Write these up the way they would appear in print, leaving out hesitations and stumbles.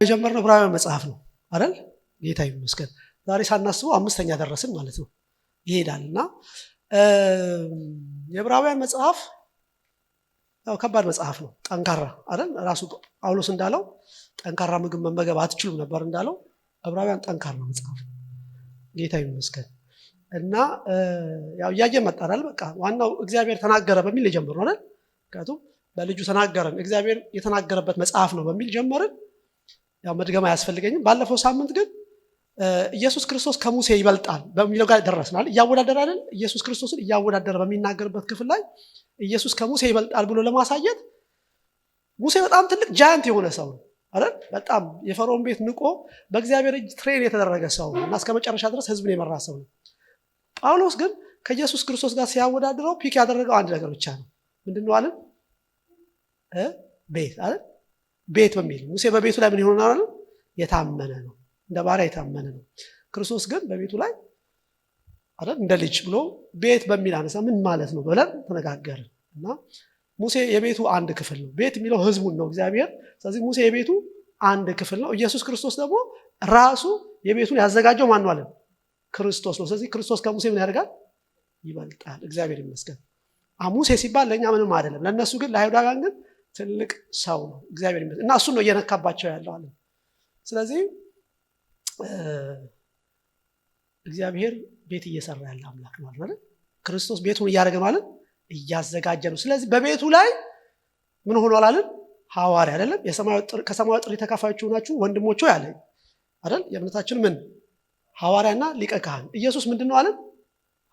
የጀመርነው ዕብራውያን መጽሐፍ ነው አይደል? ጌታ ይመስገን። ዛሬ ሳናስበው አምስተኛ ደረስን ማለት ነው። ይሄዳልና የዕብራውያን መጽሐፍ ያው ከባድ መጽሐፍ ነው፣ ጠንካራ አይደል? ራሱ ጳውሎስ እንዳለው ጠንካራ ምግብ መመገብ አትችሉም ነበር እንዳለው ዕብራውያን ጠንካራ መጽሐፍ ነው። ጌታ ይመስገን። እና ያው እያየን መጣናል። በቃ ዋናው እግዚአብሔር ተናገረ በሚል የጀመርነው አይደል? ምክንያቱም በልጁ ተናገረን እግዚአብሔር የተናገረበት መጽሐፍ ነው በሚል ጀመርን። ያው መድገም አያስፈልገኝም። ባለፈው ሳምንት ግን ኢየሱስ ክርስቶስ ከሙሴ ይበልጣል በሚለው ጋር ደረስናል። እያወዳደረ አይደል? ኢየሱስ ክርስቶስን እያወዳደረ በሚናገርበት ክፍል ላይ ኢየሱስ ከሙሴ ይበልጣል ብሎ ለማሳየት ሙሴ በጣም ትልቅ ጃያንት የሆነ ሰው ነው አይደል? በጣም የፈርዖን ቤት ንቆ በእግዚአብሔር እጅ ትሬን የተደረገ ሰው ነው እና እስከ መጨረሻ ድረስ ህዝብን የመራ ሰው ነው። ጳውሎስ ግን ከኢየሱስ ክርስቶስ ጋር ሲያወዳድረው ፒክ ያደረገው አንድ ነገር ብቻ ነው። ምንድነው አለ? ቤት አይደል? ቤት በሚል ሙሴ በቤቱ ላይ ምን ይሆናል? የታመነ ነው፣ እንደ ባሪያ የታመነ ነው። ክርስቶስ ግን በቤቱ ላይ አይደል እንደ ልጅ ብሎ ቤት በሚል አነሳ። ምን ማለት ነው ብለን ተነጋገርን እና ሙሴ የቤቱ አንድ ክፍል ነው። ቤት የሚለው ህዝቡን ነው እግዚአብሔር። ስለዚህ ሙሴ የቤቱ አንድ ክፍል ነው። ኢየሱስ ክርስቶስ ደግሞ ራሱ የቤቱን ያዘጋጀው ማን ነው አለ? ክርስቶስ ነው። ስለዚህ ክርስቶስ ከሙሴ ምን ያደርጋል? ይበልጣል። እግዚአብሔር ይመስገን። ሙሴ ሲባል ለእኛ ምንም አይደለም፣ ለእነሱ ግን ለአይሁዳውያን ግን ትልቅ ሰው ነው። እግዚአብሔር ይመስገን። እና እሱን ነው እየነካባቸው ያለው አለ። ስለዚህ እግዚአብሔር ቤት እየሰራ ያለ አምላክ ነው አይደል? ክርስቶስ ቤቱን እያደረገ ማለት እያዘጋጀ ነው። ስለዚህ በቤቱ ላይ ምን ሆኗል አለ? ሐዋርያ አይደለም? ከሰማያዊ ጥሪ ተካፋዮች ሆናችሁ ወንድሞች ሆይ አለ አይደል? የእምነታችን ምን ሐዋርያና ሊቀ ካህን ኢየሱስ ምንድነው አለ?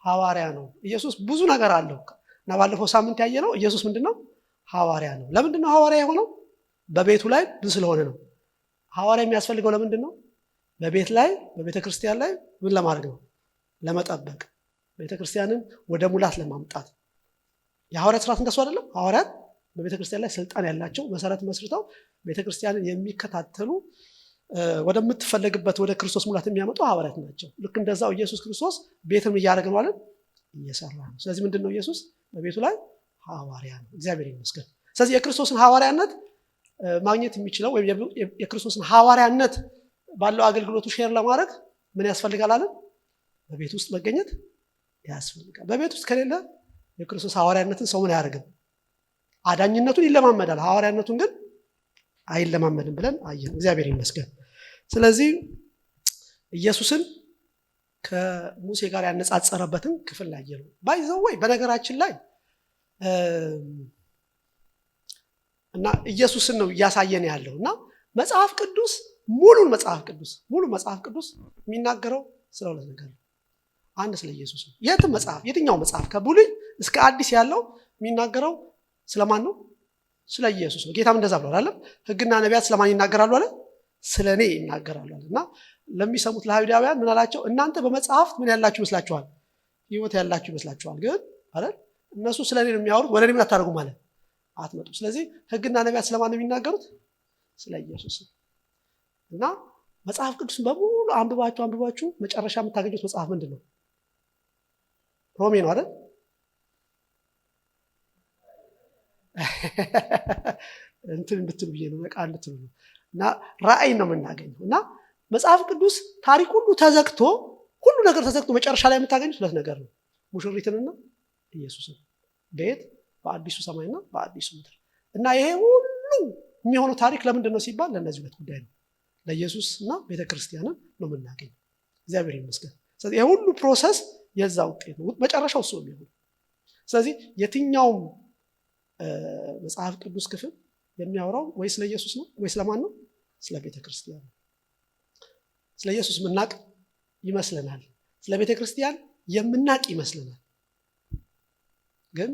ሐዋርያ ነው። ኢየሱስ ብዙ ነገር አለው እና ባለፈው ሳምንት ያየነው ኢየሱስ ምንድነው? ሐዋርያ ነው። ለምንድነው ሐዋርያ የሆነው? በቤቱ ላይ ብዙ ስለሆነ ነው። ሐዋርያ የሚያስፈልገው ለምንድን ነው? በቤት ላይ በቤተ ክርስቲያን ላይ ምን ለማድረግ ነው? ለመጠበቅ፣ ቤተ ክርስቲያንን ወደ ሙላት ለማምጣት። የሐዋርያት ስርዓት እንደሱ አይደለም? ሐዋርያት በቤተ ክርስቲያን ላይ ስልጣን ያላቸው መሰረት መስርተው ቤተ ክርስቲያንን የሚከታተሉ ወደምትፈለግበት ወደ ክርስቶስ ሙላት የሚያመጡ ሐዋርያት ናቸው። ልክ እንደዛው ኢየሱስ ክርስቶስ ቤትም እያደረገ ነው ማለት እየሰራ ነው። ስለዚህ ምንድን ነው? ኢየሱስ በቤቱ ላይ ሐዋርያ ነው። እግዚአብሔር ይመስገን። ስለዚህ የክርስቶስን ሐዋርያነት ማግኘት የሚችለው ወይም የክርስቶስን ሐዋርያነት ባለው አገልግሎቱ ሼር ለማድረግ ምን ያስፈልጋል አለ? በቤት ውስጥ መገኘት ያስፈልጋል። በቤት ውስጥ ከሌለ የክርስቶስ ሐዋርያነትን ሰው ምን አያደርግም? አዳኝነቱን ይለማመዳል፣ ሐዋርያነቱን ግን አይለማመድም ብለን አየን። እግዚአብሔር ይመስገን። ስለዚህ ኢየሱስን ከሙሴ ጋር ያነጻጸረበትን ክፍል ላይ ነው ባይዘው ወይ በነገራችን ላይ እና ኢየሱስን ነው እያሳየን ያለው እና መጽሐፍ ቅዱስ ሙሉ መጽሐፍ ቅዱስ የሚናገረው ስለ ሁለት ነገር ነው። አንድ ስለ ኢየሱስ ነው። የትኛው መጽሐፍ ከብሉይ እስከ አዲስ ያለው የሚናገረው ስለማን ነው? ስለ ኢየሱስ ነው። ጌታም እንደዛ ብሏል አይደል? ሕግና ነቢያት ስለማን ይናገራሉ አለ? ስለኔ ይናገራሉ አለ። እና ለሚሰሙት ለአይሁዳውያን ምን አላቸው? እናንተ በመጽሐፍት ምን ያላችሁ ይመስላችኋል? ሕይወት ያላችሁ ይመስላችኋል። ግን አይደል እነሱ ስለኔ ነው የሚያወሩት፣ ወደ እኔ ምን አታደርጉ ማለት አትመጡ። ስለዚህ ሕግና ነቢያት ስለማን ነው የሚናገሩት? ስለ ኢየሱስ ነው። እና መጽሐፍ ቅዱስን በሙሉ አንብባችሁ መጨረሻ የምታገኙት መጽሐፍ ምንድን ነው? ሮሜ ነው አይደል? እንትን እንድትሉ ብዬ ነው ነቃ እንድትሉ ነው። እና ራእይ ነው የምናገኘው። እና መጽሐፍ ቅዱስ ታሪክ ሁሉ ተዘግቶ ሁሉ ነገር ተዘግቶ መጨረሻ ላይ የምታገኙት ሁለት ነገር ነው፣ ሙሽሪትንና ኢየሱስን። ቤት በአዲሱ ሰማይና በአዲሱ ምድር። እና ይሄ ሁሉ የሚሆነው ታሪክ ለምንድን ነው ሲባል ለእነዚህ ሁለት ጉዳይ ነው፣ ለኢየሱስ እና ቤተክርስቲያንን ነው የምናገኘው። እግዚአብሔር ይመስገን። ስለዚህ ይሄ ሁሉ ፕሮሰስ የዛ ውጤት ነው፣ መጨረሻው እሱ ነው የሚሆነው። ስለዚህ የትኛውም መጽሐፍ ቅዱስ ክፍል የሚያወራው ወይ ስለ ኢየሱስ ነው ወይ ስለማን ነው? ስለ ቤተክርስቲያን ነው። ስለ ኢየሱስ የምናቅ ይመስለናል፣ ስለ ቤተክርስቲያን የምናቅ ይመስለናል። ግን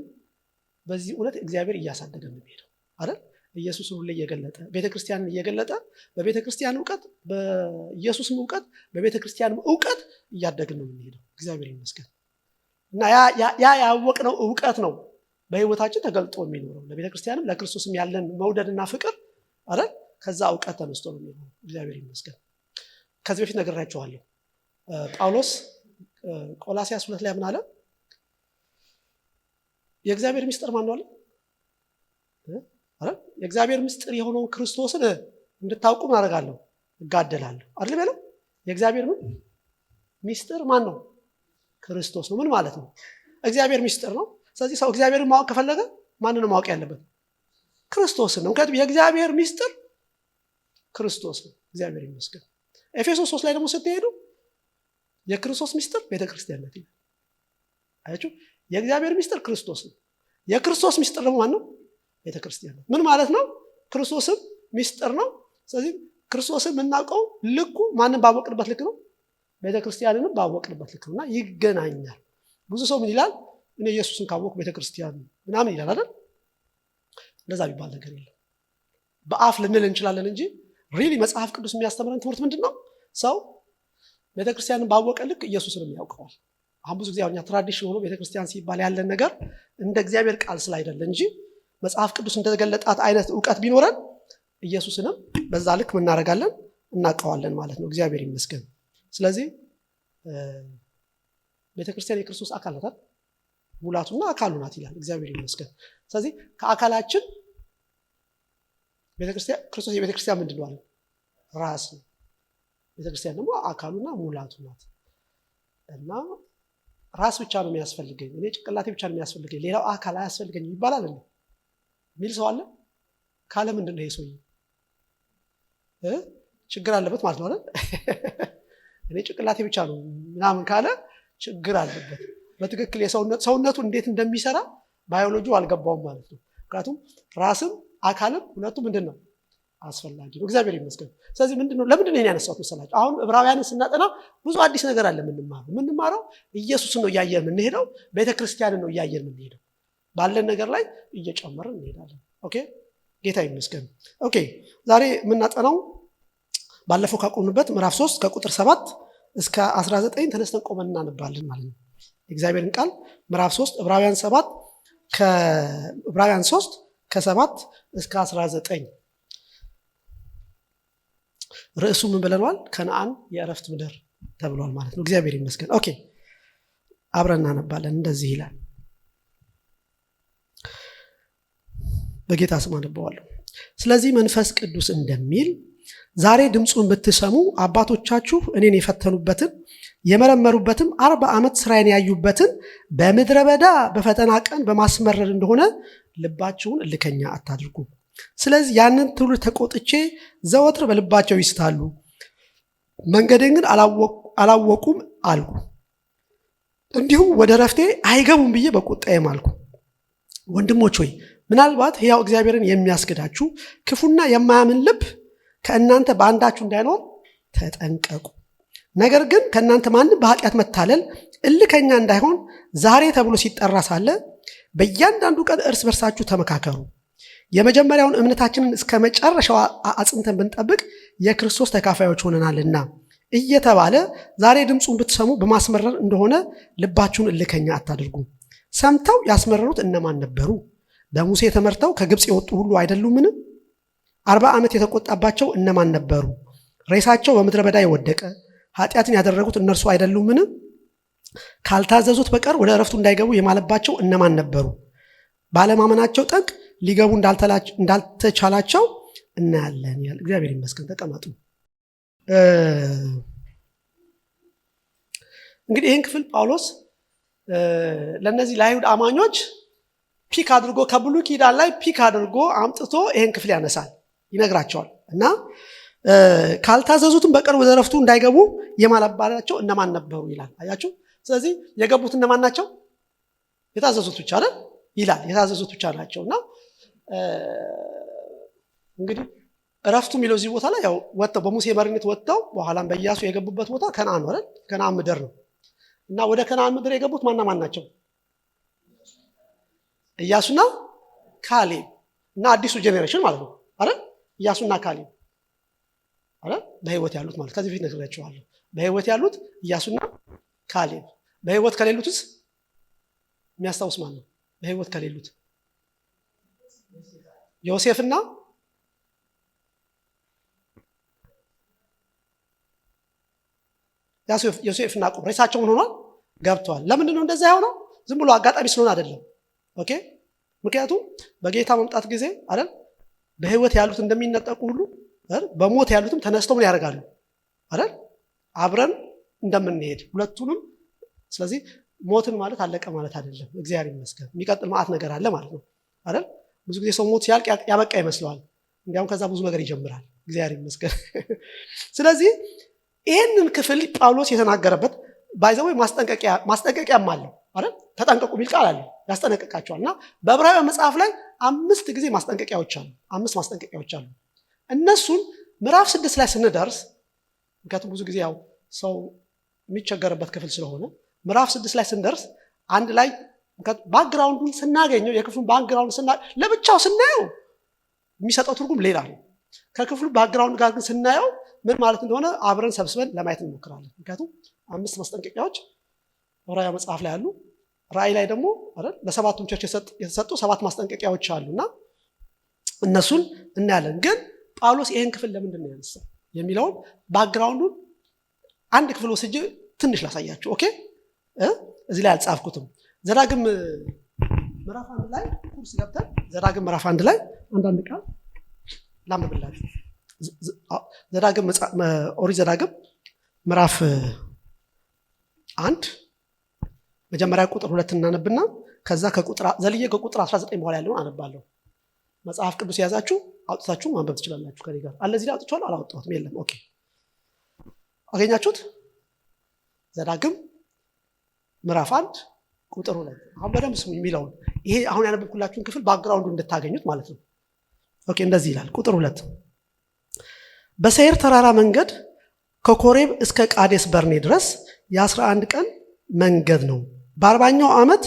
በዚህ እውነት እግዚአብሔር እያሳደገ ነው የሚሄደው አይደል? ኢየሱስን ሁሉ እየገለጠ ቤተክርስቲያንን እየገለጠ በቤተክርስቲያን እውቀት በኢየሱስም እውቀት በቤተክርስቲያንም እውቀት እያደግን ነው የምንሄደው። እግዚአብሔር ይመስገን። እና ያ ያወቅነው እውቀት ነው በህይወታችን ተገልጦ የሚኖረው። ለቤተክርስቲያንም ለክርስቶስም ያለን መውደድና ፍቅር አይደል ከዛ እውቀት ተነስቶ ነው የሚሆነው። እግዚአብሔር ይመስገን። ከዚህ በፊት ነግሬያችኋለሁ። ጳውሎስ ቆላስይስ 2 ላይ ምን አለ? የእግዚአብሔር ምስጢር ማን ነው አለ? አይደል? የእግዚአብሔር ምስጢር የሆነውን ክርስቶስን እንድታውቁ ምን አደርጋለሁ? እጋደላለሁ አይደል ያለው? የእግዚአብሔር ምን ሚስጥር ማን ነው? ክርስቶስ ነው። ምን ማለት ነው? እግዚአብሔር ሚስጥር ነው። ስለዚህ ሰው እግዚአብሔርን ማወቅ ከፈለገ ማንን ነው ማወቅ ያለበት? ክርስቶስን ነው። ምክንያቱም የእግዚአብሔር ሚስጥር ክርስቶስ ነው። እግዚአብሔር ይመስገን። ኤፌሶስ 3 ላይ ደግሞ ስትሄዱ የክርስቶስ ሚስጥር ቤተክርስቲያን ናት ይላል። አያችሁ? የእግዚአብሔር ሚስጥር ክርስቶስ ነው። የክርስቶስ ሚስጥር ደግሞ ማን ነው? ቤተክርስቲያን ነው። ምን ማለት ነው? ክርስቶስም ሚስጥር ነው። ስለዚህ ክርስቶስን የምናውቀው ልኩ ማንን ባወቅንበት ልክ ነው? ቤተክርስቲያንንም ባወቅንበት ልክ ነውና ይገናኛል። ብዙ ሰው ምን ይላል? እኔ ኢየሱስን ካወቅኩ ቤተክርስቲያን ምናምን ይላል አይደል? እንደዛ ቢባል ነገር የለም። በአፍ ልንል እንችላለን እንጂ ሪሊ መጽሐፍ ቅዱስ የሚያስተምረን ትምህርት ምንድን ነው? ሰው ቤተክርስቲያንን ባወቀ ልክ ኢየሱስንም ያውቀዋል። አሁን ብዙ ጊዜ አሁን ትራዲሽን ሆኖ ቤተክርስቲያን ሲባል ያለን ነገር እንደ እግዚአብሔር ቃል ስላይደለ እንጂ መጽሐፍ ቅዱስ እንደተገለጣት አይነት ዕውቀት ቢኖረን ኢየሱስንም በዛ ልክ እናደርጋለን፣ እናውቀዋለን ማለት ነው። እግዚአብሔር ይመስገን። ስለዚህ ቤተክርስቲያን የክርስቶስ አካል ናት፣ ሙላቱና አካሉ ናት ይላል። እግዚአብሔር ይመስገን። ስለዚህ ከአካላችን ቤተክርስቲያን ክርስቶስ የቤተክርስቲያን ምንድን ነው አለ? ራስ ነው። ቤተክርስቲያን ደግሞ አካሉና ሙላቱ ናት። እና ራስ ብቻ ነው የሚያስፈልገኝ፣ እኔ ጭንቅላቴ ብቻ ነው የሚያስፈልገኝ፣ ሌላው አካል አያስፈልገኝም ይባላል እንዴ? የሚል ሰው አለ? ካለ ምንድን ነው ይሄ ሰውዬ ችግር አለበት ማለት ነው አይደል? እኔ ጭንቅላቴ ብቻ ነው ምናምን ካለ ችግር አለበት። በትክክል ሰውነቱ እንዴት እንደሚሰራ ባዮሎጂው አልገባውም ማለት ነው። ምክንያቱም ራስም አካልም ሁለቱ ምንድን ነው አስፈላጊ ነው። እግዚአብሔር ይመስገን። ስለዚህ ምንድን ነው ለምንድን ነው ይሄን ያነሳሁት መሰላችሁ? አሁን ዕብራውያንን ስናጠና ብዙ አዲስ ነገር አለ የምንማረው ኢየሱስን ነው እያየን የምንሄደው፣ ቤተክርስቲያንን ነው እያየን የምንሄደው። ባለን ነገር ላይ እየጨመርን እንሄዳለን። ኦኬ፣ ጌታ ይመስገን። ኦኬ፣ ዛሬ የምናጠናው ባለፈው ካቆምንበት ምዕራፍ 3 ከቁጥር 7 እስከ 19 ተነስተን ቆመን እናነባለን ማለት ነው። የእግዚአብሔርን ቃል ምዕራፍ 3 ዕብራውያን 3 ከ7 እስከ 19 ርዕሱ ምን ብለናል? ከነዓን የእረፍት ምድር ተብሏል ማለት ነው። እግዚአብሔር ይመስገን። ኦኬ፣ አብረን እናነባለን። እንደዚህ ይላል። በጌታ ስም አነባዋለሁ። ስለዚህ መንፈስ ቅዱስ እንደሚል ዛሬ ድምፁን ብትሰሙ አባቶቻችሁ እኔን የፈተኑበትን የመረመሩበትም 40 ዓመት ስራዬን ያዩበትን በምድረ በዳ በፈተና ቀን በማስመረር እንደሆነ ልባችሁን እልከኛ አታድርጉ። ስለዚህ ያንን ትውልድ ተቆጥቼ ዘወትር በልባቸው ይስታሉ፣ መንገዴን ግን አላወቁም አልኩ። እንዲሁም ወደ ረፍቴ አይገቡም ብዬ በቁጣዬ ማልኩ። ወንድሞች ሆይ ምናልባት ሕያው እግዚአብሔርን የሚያስክዳችሁ ክፉና የማያምን ልብ ከእናንተ በአንዳችሁ እንዳይኖር ተጠንቀቁ። ነገር ግን ከእናንተ ማንም በኃጢአት መታለል እልከኛ እንዳይሆን ዛሬ ተብሎ ሲጠራ ሳለ በእያንዳንዱ ቀን እርስ በርሳችሁ ተመካከሩ። የመጀመሪያውን እምነታችንን እስከ መጨረሻው አጽንተን ብንጠብቅ የክርስቶስ ተካፋዮች ሆነናልና እየተባለ ዛሬ ድምፁን ብትሰሙ በማስመረር እንደሆነ ልባችሁን እልከኛ አታድርጉ። ሰምተው ያስመረሩት እነማን ነበሩ? በሙሴ ተመርተው ከግብፅ የወጡ ሁሉ አይደሉምን? 40 ዓመት የተቆጣባቸው እነማን ነበሩ? ሬሳቸው በምድረ በዳ የወደቀ ኃጢአትን ያደረጉት እነርሱ አይደሉምን? ካልታዘዙት በቀር ወደ እረፍቱ እንዳይገቡ የማለባቸው እነማን ነበሩ? ባለማመናቸው ጠንቅ ሊገቡ እንዳልተቻላቸው እናያለን ያለ። እግዚአብሔር ይመስገን። ተቀመጡ። እንግዲህ ይህን ክፍል ጳውሎስ ለእነዚህ ለአይሁድ አማኞች ፒክ አድርጎ ከብሉይ ኪዳን ላይ ፒክ አድርጎ አምጥቶ ይህን ክፍል ያነሳል፣ ይነግራቸዋል። እና ካልታዘዙትም በቀር ወደ እረፍቱ እንዳይገቡ የማለባቸው እነማን ነበሩ ይላል። አያችሁ። ስለዚህ የገቡት እነማን ናቸው? የታዘዙት ብቻ አይደል ይላል። የታዘዙት ብቻ ናቸው። እና እንግዲህ እረፍቱ የሚለው እዚህ ቦታ ላይ ያው ወጥተው በሙሴ መሪነት ወጥተው በኋላም በኢያሱ የገቡበት ቦታ ከነዓን ነው አይደል? ከነዓን ምድር ነው። እና ወደ ከነዓን ምድር የገቡት ማን ናቸው? ኢያሱና ካሌብ እና አዲሱ ጄኔሬሽን ማለት ነው አይደል? ኢያሱና ካሌብ አይደል? በህይወት ያሉት ማለት ከዚህ በፊት ነግሬያቸዋለሁ። በህይወት ያሉት ኢያሱና ካሌብ። በህይወት ከሌሉትስ የሚያስታውስ ማን ነው? በህይወት ከሌሉት ዮሴፍና ዮሴፍና ያዕቆብ ሬሳቸው ምን ሆኗል? ገብተዋል። ለምንድን ነው እንደዛ የሆነው? ዝም ብሎ አጋጣሚ ስለሆነ አይደለም። ኦኬ። ምክንያቱም በጌታ መምጣት ጊዜ አይደል በህይወት ያሉት እንደሚነጠቁ ሁሉ በሞት ያሉትም ተነስተው ምን ያደርጋሉ አይደል አብረን እንደምንሄድ ሁለቱንም። ስለዚህ ሞትን ማለት አለቀ ማለት አይደለም። እግዚአብሔር ይመስገን የሚቀጥል ማአት ነገር አለ ማለት ነው አይደል። ብዙ ጊዜ ሰው ሞት ሲያልቅ ያበቃ ይመስለዋል። እንዲያውም ከዛ ብዙ ነገር ይጀምራል። እግዚአብሔር ይመስገን። ስለዚህ ይህንን ክፍል ጳውሎስ የተናገረበት ባይዘው ማስጠንቀቂያም አለው አይደል። ተጠንቀቁ የሚል ቃል አለ ያስጠነቅቃቸዋል። እና በዕብራውያን መጽሐፍ ላይ 5 ጊዜ ማስጠንቀቂያዎች አሉ። 5 ማስጠንቀቂያዎች አሉ። እነሱን ምዕራፍ 6 ላይ ስንደርስ ምክንያቱም ብዙ ጊዜ ያው ሰው የሚቸገርበት ክፍል ስለሆነ ምዕራፍ 6 ላይ ስንደርስ አንድ ላይ ባክግራውንዱን ስናገኘው የክፍሉን ባክግራውንድ ለብቻው ስናየው የሚሰጠው ትርጉም ሌላ ነው። ከክፍሉ ባክግራውንድ ጋር ግን ስናየው ምን ማለት እንደሆነ አብረን ሰብስበን ለማየት እንሞክራለን። ምክንያቱም 5 ማስጠንቀቂያዎች ዕብራውያን መጽሐፍ ላይ አሉ። ራእይ ላይ ደግሞ አይደል ለሰባቱም ቸርች የተሰጡ 7 ማስጠንቀቂያዎች አሉና እነሱን እናያለን። ግን ጳውሎስ ይሄን ክፍል ለምንድን ነው ያነሳው የሚለውን ባክግራውንዱን አንድ ክፍል ወስጄ ትንሽ ላሳያችሁ። ኦኬ እዚህ ላይ አልጻፍኩትም። ዘዳግም ምዕራፍ 1 ላይ ኩርስ ገብተን ዘዳግም ምዕራፍ 1 ላይ አንዳንድ ቃል ላምብላችሁ። ዘዳግም ኦሪት ዘዳግም ምዕራፍ 1 መጀመሪያ ቁጥር 2 እናነብና ከዛ ከቁጥር 19 በኋላ ያለውን አነባለሁ። መጽሐፍ ቅዱስ ያዛችሁ አውጥታችሁ ማንበብ ትችላላችሁ። ከኔ ጋር አለ እዚህ ላይ አውጥቻለሁ አላወጣሁትም? የለም። ኦኬ አገኛችሁት? ዘዳግም ምዕራፍ 1 ቁጥር 2 አሁን በደንብ ስሙ የሚለውን ይሄ አሁን ያነበብኩላችሁን ክፍል ባክግራውንዱ እንድታገኙት ማለት ነው። ኦኬ እንደዚህ ይላል ቁጥር 2 በሴይር ተራራ መንገድ ከኮሬብ እስከ ቃዴስ በርኔ ድረስ የ11 ቀን መንገድ ነው። በ40ኛው ዓመት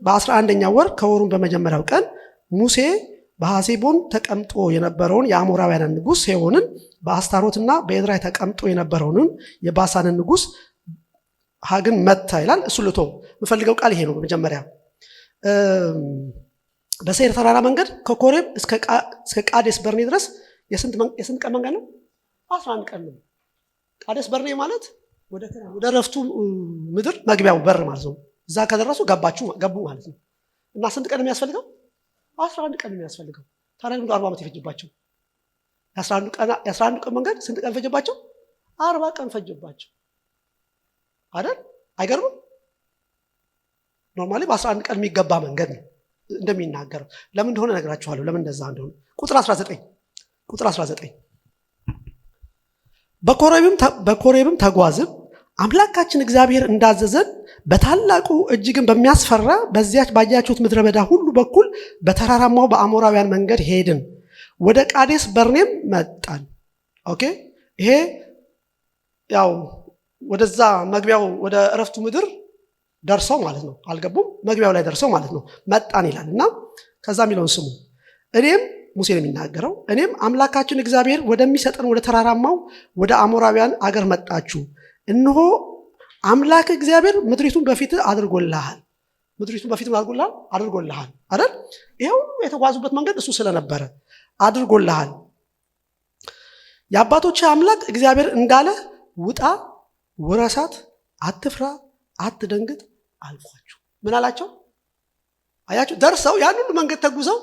በ11ኛው ወር ከወሩም በመጀመሪያው ቀን ሙሴ በሐሴቦን ተቀምጦ የነበረውን የአሞራውያንን ንጉሥ ሴዎንን በአስታሮትና በኤድራይ ተቀምጦ የነበረውን የባሳንን ንጉሥ ሐግን መታ ይላል። እሱ ልቶ የምፈልገው ቃል ይሄ ነው። በመጀመሪያ በሴይር ተራራ መንገድ ከኮሬብ እስከ ቃዴስ በርኔ ድረስ የስንት ቀን መንገድ ነው? 11 ቀን ነው። ቃዴስ በርኔ ማለት ወደ ረፍቱ ምድር መግቢያው በር ማለት ነው። እዛ ከደረሱ ገቡ ማለት ነው። እና ስንት ቀን የሚያስፈልገው? 11 ቀን የሚያስፈልገው። ታዲያ 40 ዓመት ይፈጅባቸው። የ11 ቀን መንገድ ስንት ቀን ፈጀባቸው? 40 ቀን ፈጀባቸው አይደል? አይገርምም? ኖርማሊ በ11 ቀን የሚገባ መንገድ ነው እንደሚናገረው። ለምን እንደሆነ እነግራችኋለሁ፣ ለምን እንደዛ እንደሆነ። ቁጥር 19 በኮሬብም ተጓዝን አምላካችን እግዚአብሔር እንዳዘዘን በታላቁ እጅግን በሚያስፈራ በዚያች ባያችሁት ምድረ በዳ ሁሉ በኩል በተራራማው በአሞራውያን መንገድ ሄድን፣ ወደ ቃዴስ በርኔም መጣን። ኦኬ ይሄ ያው ወደዛ መግቢያው ወደ እረፍቱ ምድር ደርሰው ማለት ነው። አልገቡም፣ መግቢያው ላይ ደርሰው ማለት ነው። መጣን ይላል እና ከዛ የሚለውን ስሙ። እኔም ሙሴ ነው የሚናገረው። እኔም አምላካችን እግዚአብሔር ወደሚሰጠን ወደ ተራራማው ወደ አሞራውያን አገር መጣችሁ። እነሆ አምላክ እግዚአብሔር ምድሪቱን በፊት አድርጎልሃል። ምድሪቱን በፊት አድርጎልሃል አይደል? ይሄው የተጓዙበት መንገድ እሱ ስለነበረ አድርጎልሃል። የአባቶች አምላክ እግዚአብሔር እንዳለ ውጣ፣ ውረሳት፣ አትፍራ፣ አትደንግጥ አልኳችሁ። ምን አላቸው? አያችሁ፣ ደርሰው ያን ሁሉ መንገድ ተጉዘው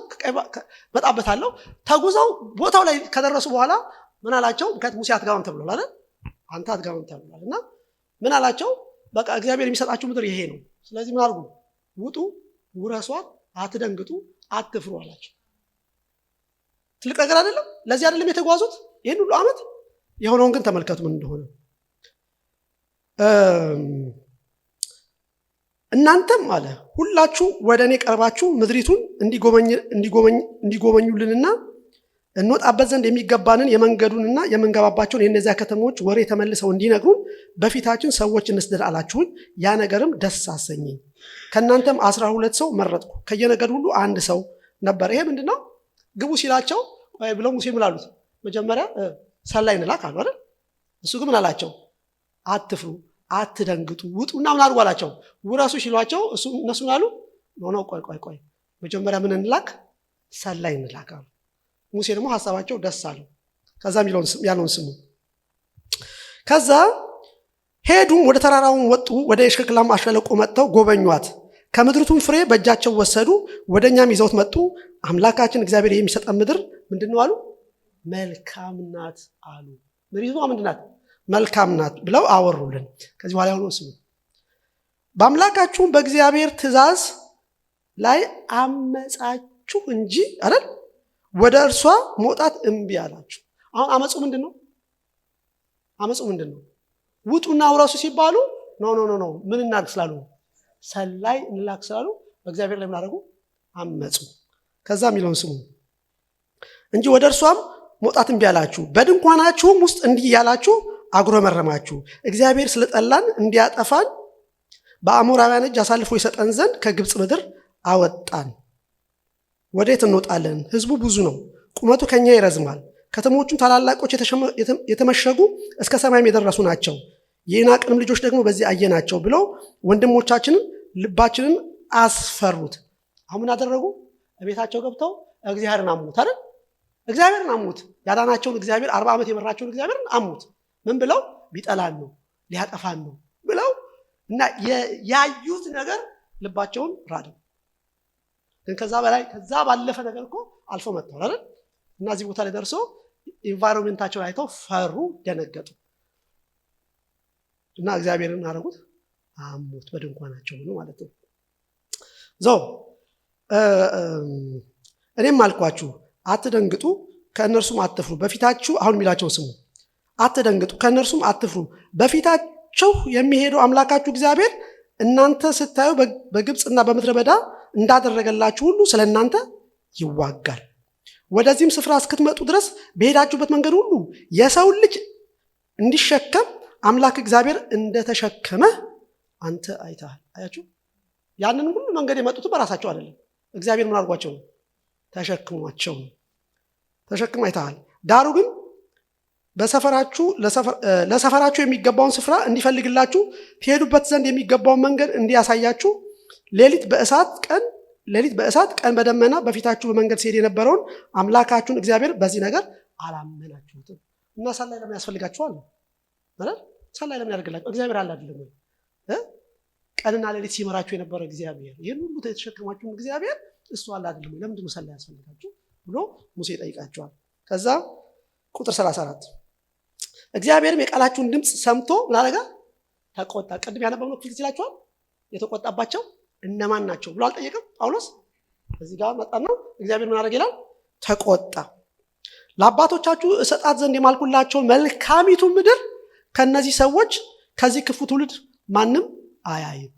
መጣበታለሁ ተጉዘው ቦታው ላይ ከደረሱ በኋላ ምን አላቸው? ምክንያቱም ሙሴ አትገባም ተብሏል አይደል? አንተ አትገባም ተብሏል እና ምን አላቸው? በቃ እግዚአብሔር የሚሰጣችሁ ምድር ይሄ ነው። ስለዚህ ምን አድርጉ? ውጡ፣ ውረሷት፣ አትደንግጡ፣ አትፍሩ አላቸው። ትልቅ ነገር አይደለም? ለዚህ አይደለም የተጓዙት ይህን ሁሉ ዓመት? የሆነውን ግን ተመልከቱ ምን እንደሆነ። እናንተም አለ ሁላችሁ ወደ እኔ ቀርባችሁ ምድሪቱን እንዲጎበኙልንና እንወጣበት ዘንድ የሚገባንን የመንገዱንና የምንገባባቸውን የእነዚያ ከተሞች ወሬ ተመልሰው እንዲነግሩን በፊታችን ሰዎች እንስደድ አላችሁኝ። ያ ነገርም ደስ አሰኘኝ። ከእናንተም 12 ሰው መረጥኩ፣ ከየነገድ ሁሉ አንድ ሰው ነበር። ይሄ ምንድነው? ግቡ ሲላቸው ብለው ሙሴ ምን አሉት? መጀመሪያ ሰላይ እንላክ አሉ አይደል? እሱ ግን ምን አላቸው? አትፍሩ፣ አትደንግጡ፣ ውጡና ምን አድርጉ አላቸው? ውረሱ ሲሏቸው እነሱ ምን አሉ? ኖ ቆይ መጀመሪያ ምን እንላክ? ሰላይ እንላክ አሉ። ሙሴ ደግሞ ሐሳባቸው ደስ አለው። ከዛ ያለውን ስሙ። ከዛ ሄዱም ወደ ተራራውን ወጡ፣ ወደ ኤሽክላም አሸለቆ መጥተው ጎበኟት። ከምድሪቱም ፍሬ በእጃቸው ወሰዱ፣ ወደኛም ይዘውት መጡ። አምላካችን እግዚአብሔር የሚሰጠን ምድር ምንድነው አሉ? መልካም ናት አሉ። ምድሪቷ ምንድን ናት? መልካም ናት ብለው አወሩልን። ከዚህ በኋላ የሆነው ስሙ። በአምላካችሁም በእግዚአብሔር ትእዛዝ ላይ አመጻችሁ እንጂ አይደል ወደ እርሷ መውጣት እምቢ አላችሁ። አሁን አመፁ ምንድን ነው? አመፁ ምንድን ነው? ውጡና ውረሱ ሲባሉ ኖ ምን እናድርግ ስላሉ፣ ሰላይ እንላክ ስላሉ በእግዚአብሔር ላይ ምን አደረጉ? አመፁ። ከዛ የሚለውን ስሙ። እንጂ ወደ እርሷም መውጣት እምቢ አላችሁ፣ በድንኳናችሁም ውስጥ እንዲህ ያላችሁ አጉረመረማችሁ። እግዚአብሔር ስለጠላን እንዲያጠፋን በአሞራውያን እጅ አሳልፎ ይሰጠን ዘንድ ከግብፅ ምድር አወጣን። ወዴት እንወጣለን? ህዝቡ ብዙ ነው፣ ቁመቱ ከኛ ይረዝማል። ከተሞቹም ታላላቆች የተመሸጉ እስከ ሰማይም የደረሱ ናቸው። የዔናቅንም ልጆች ደግሞ በዚህ አየናቸው ብለው ወንድሞቻችንን ልባችንን አስፈሩት። አሁን አደረጉ? ቤታቸው ገብተው እግዚአብሔርን አሙት አይደል? እግዚአብሔርን አሙት። ያዳናቸውን እግዚአብሔር 40 ዓመት የመራቸውን እግዚአብሔርን አሙት። ምን ብለው? ቢጠላን ነው ሊያጠፋን ነው ብለው እና ያዩት ነገር ልባቸውን ራደው። ግን ከዛ ባለፈ ነገር እኮ አልፎ መጥተዋል አይደል? እና እዚህ ቦታ ላይ ደርሶ ኢንቫይሮንመንታቸውን አይተው ፈሩ፣ ደነገጡ እና እግዚአብሔርን አረጉት፣ አሙት። በድንኳናቸው ነው ማለት ነው። እኔም አልኳችሁ አትደንግጡ፣ ከእነርሱም አትፍሩ። በፊታችሁ አሁን የሚላቸውን ስሙ። አትደንግጡ፣ ከእነርሱም አትፍሩ። በፊታችሁ የሚሄደው አምላካችሁ እግዚአብሔር እናንተ ስታዩ በግብፅና በምድረ በዳ እንዳደረገላችሁ ሁሉ ስለ እናንተ ይዋጋል። ወደዚህም ስፍራ እስክትመጡ ድረስ በሄዳችሁበት መንገድ ሁሉ የሰውን ልጅ እንዲሸከም አምላክ እግዚአብሔር እንደተሸከመ አንተ አይተሃል። አያችሁ? ያንን ሁሉ መንገድ የመጡት በራሳቸው አይደለም። እግዚአብሔር ምን አድርጓቸው ነው? ተሸክሟቸው ነው። ተሸክሞ አይተሃል። ዳሩ ግን ለሰፈራችሁ የሚገባውን ስፍራ እንዲፈልግላችሁ ትሄዱበት ዘንድ የሚገባውን መንገድ እንዲያሳያችሁ ሌሊት በእሳት ቀን በደመና በፊታችሁ በመንገድ ሲሄድ የነበረውን አምላካችሁን እግዚአብሔር በዚህ ነገር አላመናችሁትም። እና ሰላይ ለምን ያስፈልጋችኋል? ማለት ሰላይ ለምን ያደርግላችሁ? እግዚአብሔር አለ አይደለም ወይ? ቀንና ሌሊት ሲመራችሁ የነበረው እግዚአብሔር፣ ይህን ሁሉ የተሸከማችሁን እግዚአብሔር እሱ አለ አይደለም ወይ? ለምንድን ነው ሰላይ ያስፈልጋችሁ ብሎ ሙሴ ጠይቃቸዋል። ከዛ ቁጥር 34 እግዚአብሔርም የቃላችሁን ድምፅ ሰምቶ ምን አደረገ? ተቆጣ። ቅድም ያነበብነው ክፍል ይላችኋል። የተቆጣባቸው እነማን ናቸው ብሎ አልጠየቅም ጳውሎስ። እዚህ ጋር መጣና እግዚአብሔር ምን አደረገ ይላል? ተቆጣ። ለአባቶቻችሁ እሰጣት ዘንድ የማልኩላቸውን መልካሚቱ ምድር ከነዚህ ሰዎች ከዚህ ክፉ ትውልድ ማንም አያይም፣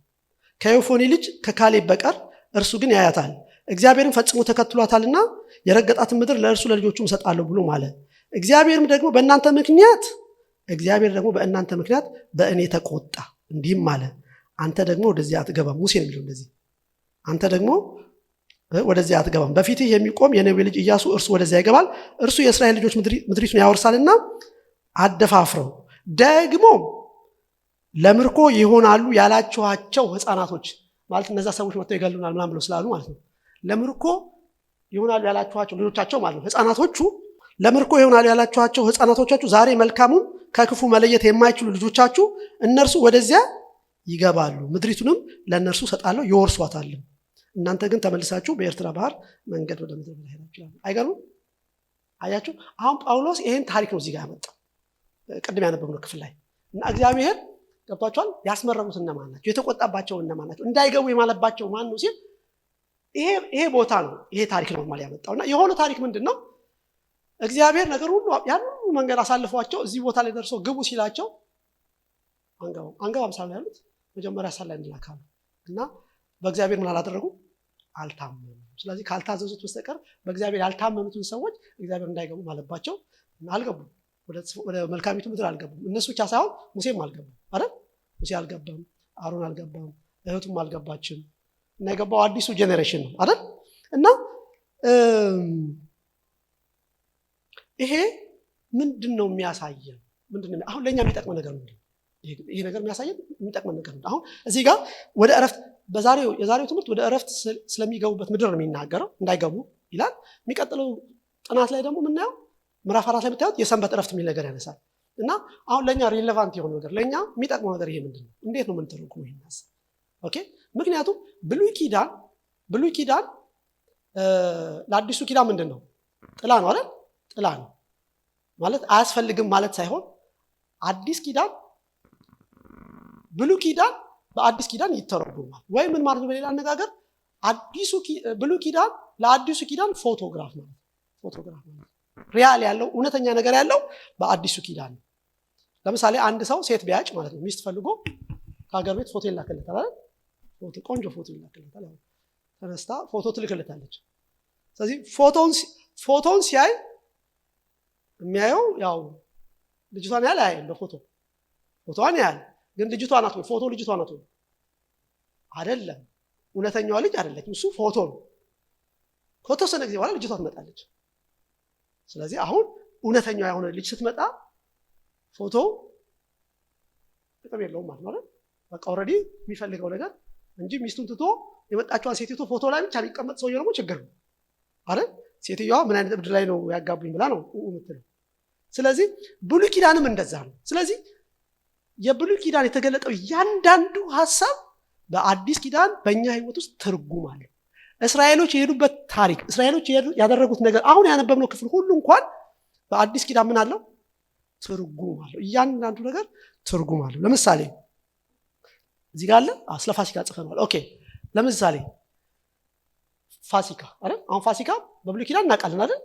ከዮፎኒ ልጅ ከካሌብ በቀር እርሱ ግን ያያታል። እግዚአብሔርን ፈጽሞ ተከትሏታልና የረገጣትን ምድር ለእርሱ ለልጆቹም እሰጣለሁ ብሎ ማለት። እግዚአብሔርም ደግሞ በእናንተ ምክንያት በእኔ ተቆጣ፣ እንዲህም አለ፣ አንተ ደግሞ ወደዚህ አትገባም። ሙሴ ነው የሚለው እንደዚህ፣ አንተ ደግሞ ወደዚህ አትገባም። በፊትህ የሚቆም የነዌ ልጅ ኢያሱ እርሱ ወደዚያ ይገባል። እርሱ የእስራኤል ልጆች ምድሪቱን ያወርሳልና አደፋፍረው። ደግሞ ለምርኮ ይሆናሉ ያላችኋቸው ሕፃናቶች ማለት እነዛ ሰዎች መጥተው ይገሉናል ምናምን ብለው ስላሉ ማለት ነው። ለምርኮ ይሆናሉ ያላችኋቸው ልጆቻቸው ማለት ነው። ሕፃናቶቹ ለምርኮ ይሆናሉ ያላችኋቸው ሕፃናቶቻችሁ ዛሬ መልካሙን ከክፉ መለየት የማይችሉ ልጆቻችሁ እነርሱ ወደዚያ ይገባሉ፣ ምድሪቱንም ለእነርሱ ሰጣለሁ፣ ይወርሷታል። እናንተ ግን ተመልሳችሁ በኤርትራ ባህር መንገድ ወደ ምድር ሄዳችሁ። አይገርምም? አያችሁ? አሁን ጳውሎስ ይሄን ታሪክ ነው እዚህ ጋር ያመጣው ቅድም ያነበብነው ክፍል ላይ። እና እግዚአብሔር ገብቷቸዋል። ያስመረሩት እነማን ናቸው? የተቆጣባቸው እነማን ናቸው? እንዳይገቡ የማለባቸው ማን ነው ሲል ይሄ ቦታ ነው። ይሄ ታሪክ ነው ማለት ያመጣውና የሆነ ታሪክ ምንድነው? እግዚአብሔር ነገር ሁሉ ያን ሁሉ መንገድ አሳልፏቸው እዚህ ቦታ ላይ ደርሶ ግቡ ሲላቸው አንገባም ሳለ ያሉት መጀመሪያ ሳላይ እንላካሉ እና በእግዚአብሔር ምን አላደረጉ? አልታመኑ። ስለዚህ ካልታዘዙት በስተቀር በእግዚአብሔር ያልታመኑትን ሰዎች እግዚአብሔር እንዳይገቡ ማለባቸው እና አልገቡም። ወደ መልካሚቱ ምድር አልገቡም። እነሱ ብቻ ሳይሆን ሙሴም አልገባም አይደል? ሙሴ አልገባም፣ አሮን አልገባም፣ እህቱም አልገባችም። እና የገባው አዲሱ ጄኔሬሽን ነው አይደል? እና ይሄ ምንድነው የሚያሳየን? ምንድነው አሁን ለኛ የሚጠቅመው ነገር ምንድነው? ይሄ ነገር የሚያሳየን የሚጠቅመው ነገር ምንድነው? አሁን እዚህ ጋር ወደ እረፍት የዛሬው ትምህርት ወደ እረፍት ስለሚገቡበት ምድር ነው የሚናገረው፣ እንዳይገቡ ይላል። የሚቀጥለው ጥናት ላይ ደግሞ የምናየው ምዕራፍ 4 ላይ ብታዩት የሰንበት እረፍት የሚል ነገር ያነሳል። እና አሁን ለኛ ሪሌቫንት የሆነ ነገር ለኛ የሚጠቅመው ነገር ይሄ ምንድነው? እንዴት ነው የምንተረጉመው ይሄን ሐሳብ? ኦኬ። ምክንያቱም ብሉይ ኪዳን ለአዲሱ ኪዳን ምንድነው? ጥላ ነው አይደል? ጥላ ነው። ማለት አያስፈልግም ማለት ሳይሆን አዲስ ኪዳን ብሉይ ኪዳን በአዲስ ኪዳን ይተረጎማል። ወይ ምን ማለት ነው? በሌላ አነጋገር ብሉይ ኪዳን ለአዲሱ ኪዳን ፎቶግራፍ ማለት ፎቶግራፍ ማለት ሪያል ያለው እውነተኛ ነገር ያለው በአዲሱ ኪዳን ነው። ለምሳሌ አንድ ሰው ሴት ቢያጭ ማለት ነው ሚስት ፈልጎ ከሀገር ቤት ፎቶ ይላክለታል አይደል? ቆንጆ ፎቶ ይላክለታል። ተነስታ ፎቶ ትልክለታለች። ስለዚህ ፎቶን ሲያይ የሚያየው ያው ልጅቷን ያህል አያይም። ፎቶዋን ያህል ግን ልጅቷ ናት ወይ? ፎቶ ልጅቷ ናት ወይ? አይደለም። እውነተኛዋ ልጅ አይደለችም። እሱ ፎቶ ነው። ከተወሰነ ጊዜ በኋላ ልጅቷ ትመጣለች። ስለዚህ አሁን እውነተኛዋ የሆነ ልጅ ስትመጣ ፎቶ ጥቅም የለውም ማለት ነው። በቃ ኦልሬዲ የሚፈልገው ነገር እንጂ ሚስቱን ትቶ የመጣችዋን ሴቲቱ ፎቶ ላይ ብቻ ሊቀመጥ ሰውዬው ደግሞ ችግር ነው አይደል? ሴትዮዋ ምን አይነት እብድ ላይ ነው ያጋቡኝ ብላ ነው የምትለው። ስለዚህ ብሉይ ኪዳንም እንደዛ ነው። ስለዚህ የብሉይ ኪዳን የተገለጠው እያንዳንዱ ሐሳብ በአዲስ ኪዳን በእኛ ህይወት ውስጥ ትርጉም አለው። እስራኤሎች የሄዱበት ታሪክ፣ እስራኤሎች ያደረጉት ነገር፣ አሁን ያነበብነው ክፍል ሁሉ እንኳን በአዲስ ኪዳን ምን አለው? ትርጉም አለው። እያንዳንዱ ነገር ትርጉም አለው። ለምሳሌ እዚህ ጋር አለ ስለ ፋሲካ ጽፈናል። ኦኬ፣ ለምሳሌ ፋሲካ አይደል? አሁን ፋሲካ በብሉይ ኪዳን እናውቃለን አይደል?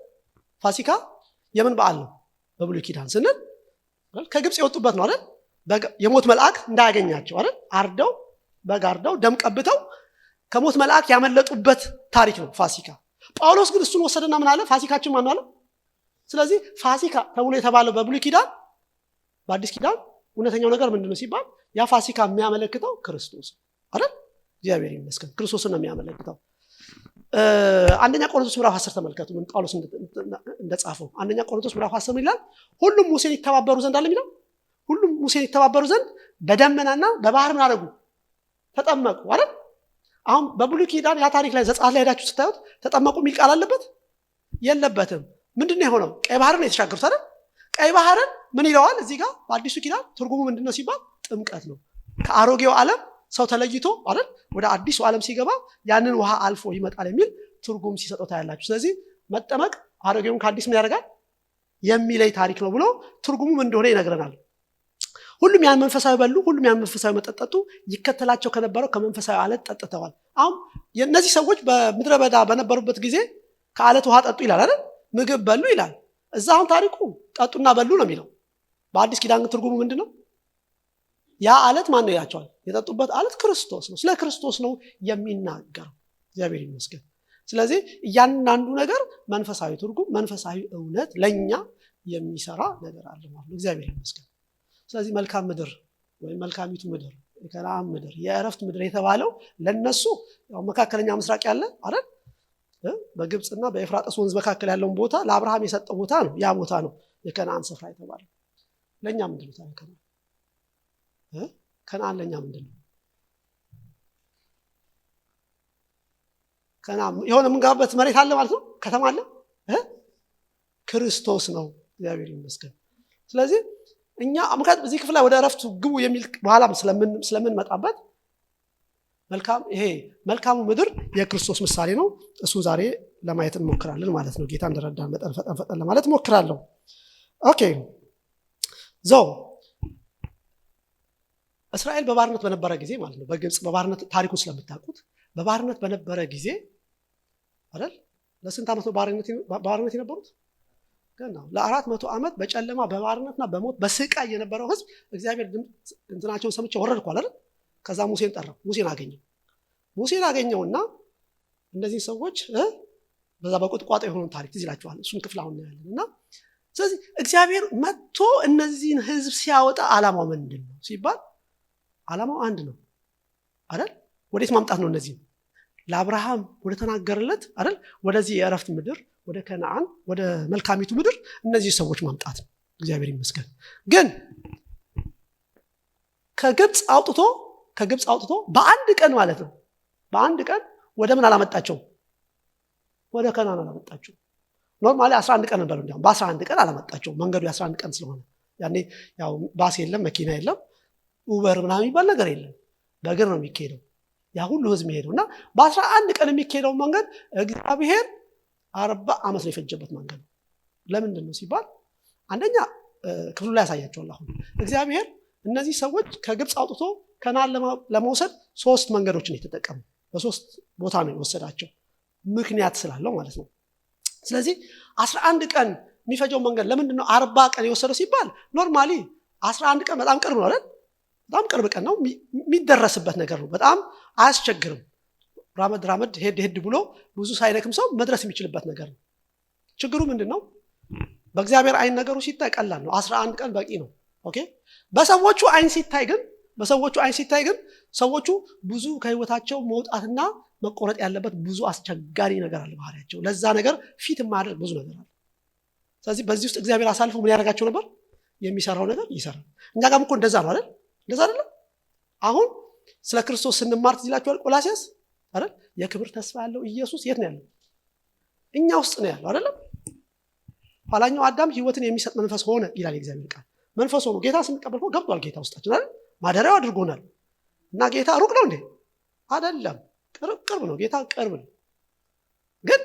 ፋሲካ የምን በዓል ነው? በብሉይ ኪዳን ስንል ከግብፅ የወጡበት ነው አይደል? የሞት መልአክ እንዳያገኛቸው አይደል? አርደው በግ አርደው ደም ቀብተው ከሞት መልአክ ያመለጡበት ታሪክ ነው ፋሲካ። ጳውሎስ ግን እሱን ወሰደና ምን አለ? ፋሲካችን ማን አለ? ስለዚህ ፋሲካ ተብሎ የተባለው በብሉይ ኪዳን በአዲስ ኪዳን እውነተኛው ነገር ምንድነው ሲባል ያ ፋሲካ የሚያመለክተው ክርስቶስ አይደል? እግዚአብሔር ይመስገን ክርስቶስን ነው የሚያመለክተው። አንደኛ ቆሮንቶስ ምዕራፍ 10 ተመልከቱ ምን ጳውሎስ እንደጻፈው። አንደኛ ቆሮንቶስ ምዕራፍ 10 ይላል ሁሉም ሙሴን ይተባበሩ ዘንድ አለ የሚለው። ሁሉም ሙሴን ይተባበሩ ዘንድ በደመናና በባህር ምን አደረጉ? ተጠመቁ አይደል? አሁን በብሉይ ኪዳን ያ ታሪክ ላይ ዘጸአት ላይ ሄዳችሁ ስታዩት ተጠመቁ የሚል ቃል አለበት? የለበትም። ምንድነው የሆነው? ቀይ ባህርን የተሻገሩት አይደል? ቀይ ባህርን ምን ይለዋል እዚህ ጋር በአዲሱ ኪዳን ትርጉሙ ምንድነው ሲባል ጥምቀት ነው። ከአሮጌው ዓለም ሰው ተለይቶ አይደል ወደ አዲሱ ዓለም ሲገባ ያንን ውሃ አልፎ ይመጣል የሚል ትርጉም ሲሰጠው ታያላችሁ። ስለዚህ መጠመቅ አሮጌውን ከአዲስ ምን ያደርጋል የሚለይ ታሪክ ነው ብሎ ትርጉሙ ምን እንደሆነ ይነግረናል። ሁሉም ያን መንፈሳዊ በሉ፣ ሁሉም ያን መንፈሳዊ መጠጠጡ፣ ይከተላቸው ከነበረው ከመንፈሳዊ አለት ጠጥተዋል። አሁን እነዚህ ሰዎች በምድረ በዳ በነበሩበት ጊዜ ከአለት ውሃ ጠጡ ይላል አይደል? ምግብ በሉ ይላል። እዛ አሁን ታሪኩ ጠጡና በሉ ነው የሚለው። በአዲስ ኪዳን ትርጉሙ ምንድነው? ያ አለት ማን ነው ያቸዋል? የጠጡበት አለት ክርስቶስ ነው። ስለ ክርስቶስ ነው የሚናገረው። እግዚአብሔር ይመስገን። ስለዚህ እያንዳንዱ ነገር መንፈሳዊ ትርጉም፣ መንፈሳዊ እውነት ለኛ የሚሰራ ነገር አለ ማለት ነው። እግዚአብሔር ይመስገን። ስለዚህ መልካም ምድር ወይም መልካሚቱ ምድር፣ የከነዓን ምድር፣ የእረፍት ምድር የተባለው ለነሱ ያው መካከለኛ ምስራቅ ያለ አይደል? በግብፅና በኤፍራጥስ ወንዝ መካከል ያለውን ቦታ ለአብርሃም የሰጠው ቦታ ነው። ያ ቦታ ነው የከነዓን ስፍራ የተባለው። ለኛ ምንድነው ታሪክ? ከነዓን ለኛ ምንድነው? ከነዓን የሆነ የምንገባበት መሬት አለ ማለት ነው። ከተማ አለ፣ ክርስቶስ ነው። እግዚአብሔር ይመስገን። ስለዚህ እኛ አምካት በዚህ ክፍል ላይ ወደ እረፍቱ ግቡ የሚል በኋላም ስለምንመጣበት መልካሙ ምድር የክርስቶስ ምሳሌ ነው። እሱን ዛሬ ለማየት እንሞክራለን ማለት ነው። ጌታ እንደረዳን መጠን ፈጠን ለማለት እሞክራለሁ። ኦኬ እስራኤል በባርነት በነበረ ጊዜ ማለት ነው፣ በግብፅ በባርነት ታሪኩን ስለምታውቁት በባርነት በነበረ ጊዜ አይደል? ለስንት ዓመት ባርነት የነበሩት? ገና ለ400 ዓመት በጨለማ በባርነትና በሞት በስቃይ የነበረው ህዝብ እግዚአብሔር እንትናቸውን ሰምቼ ወረድኩ አይደል? ከዛ ሙሴን ጠራው። ሙሴን አገኘውና እነዚህ ሰዎች በዛ በቁጥቋጦ የሆነውን ታሪክ ትዝ ይላችኋል። እሱን ክፍል አሁን እናያለን። እና ስለዚህ እግዚአብሔር መጥቶ እነዚህን ህዝብ ሲያወጣ ዓላማው ምንድን ነው ሲባል ዓላማው አንድ ነው አይደል? ወዴት ማምጣት ነው? እነዚህ ለአብርሃም ወደ ተናገረለት አይደል? ወደዚህ የእረፍት ምድር፣ ወደ ከነዓን፣ ወደ መልካሚቱ ምድር እነዚህ ሰዎች ማምጣት ነው። እግዚአብሔር ይመስገን። ግን ከግብፅ አውጥቶ በአንድ ቀን ማለት ነው፣ በአንድ ቀን ወደ ምን አላመጣቸው? ወደ ከነዓን አላመጣቸው። ኖርማሊ 11 ቀን ነበር። እንዲያውም በ11 ቀን አላመጣቸው። መንገዱ የ11 ቀን ስለሆነ ያኔ ያው ባስ የለም፣ መኪና የለም፣ ኡበር ምናምን የሚባል ነገር የለም። በእግር ነው የሚካሄደው ያ ሁሉ ህዝብ የሚሄደው። እና በ11 ቀን የሚካሄደው መንገድ እግዚአብሔር 40 ዓመት ነው የፈጀበት መንገድ። ለምንድን ነው ሲባል አንደኛ ክፍሉ ላይ ያሳያቸዋል። አሁን እግዚአብሔር እነዚህ ሰዎች ከግብፅ አውጥቶ ከነዓን ለመውሰድ 3 መንገዶችን የተጠቀሙ፣ በ3 ቦታ ነው የወሰዳቸው ምክንያት ስላለው ማለት ነው። ስለዚህ 11 ቀን የሚፈጀው መንገድ ለምንድን ነው 40 ቀን የወሰደው ሲባል ኖርማሊ 11 ቀን በጣም ቅርብ ነው አይደል? በጣም ቅርብ ቀን ነው፣ የሚደረስበት ነገር ነው፣ በጣም አያስቸግርም። ራመድ ሄድ ብሎ ብዙ ሳይደክም ሰው መድረስ የሚችልበት ነገር ነው። ችግሩ ምንድን ነው? በእግዚአብሔር አይን ነገሩ ሲታይ ቀላል ነው። 11 ቀን በቂ ነው። ኦኬ። በሰዎቹ አይን ሲታይ ግን ሰዎቹ ብዙ ከህይወታቸው መውጣትና መቆረጥ ያለበት ብዙ አስቸጋሪ ነገር አለ ባህሪያቸው። ለዛ ነገር ፊት የማያደርግ ብዙ ነገር አለ። ስለዚህ በዚህ ውስጥ እግዚአብሔር አሳልፎ ምን ያደርጋቸው ነበር? የሚሰራው ነገር ይሰራል። እኛ ጋርም እኮ እንደዛ ነው አይደል? እንደዛ አይደለም? አሁን ስለ ክርስቶስ ስንማር ትዝ ይላችኋል ቆላስይስ አይደል? የክብር ተስፋ ያለው ኢየሱስ የት ነው ያለው? እኛ ውስጥ ነው ያለው አይደለም? ኋላኛው አዳም ህይወትን የሚሰጥ መንፈስ ሆነ ይላል የእግዚአብሔር ቃል። መንፈስ ሆኖ ጌታ ስንቀበል እኮ ገብቷል ጌታ ውስጣችን አይደል? ማደሪያው አድርጎናል። እና ጌታ ሩቅ ነው እንዴ? አይደለም፣ ቅርብ ነው። ጌታ ቅርብ ነው። ግን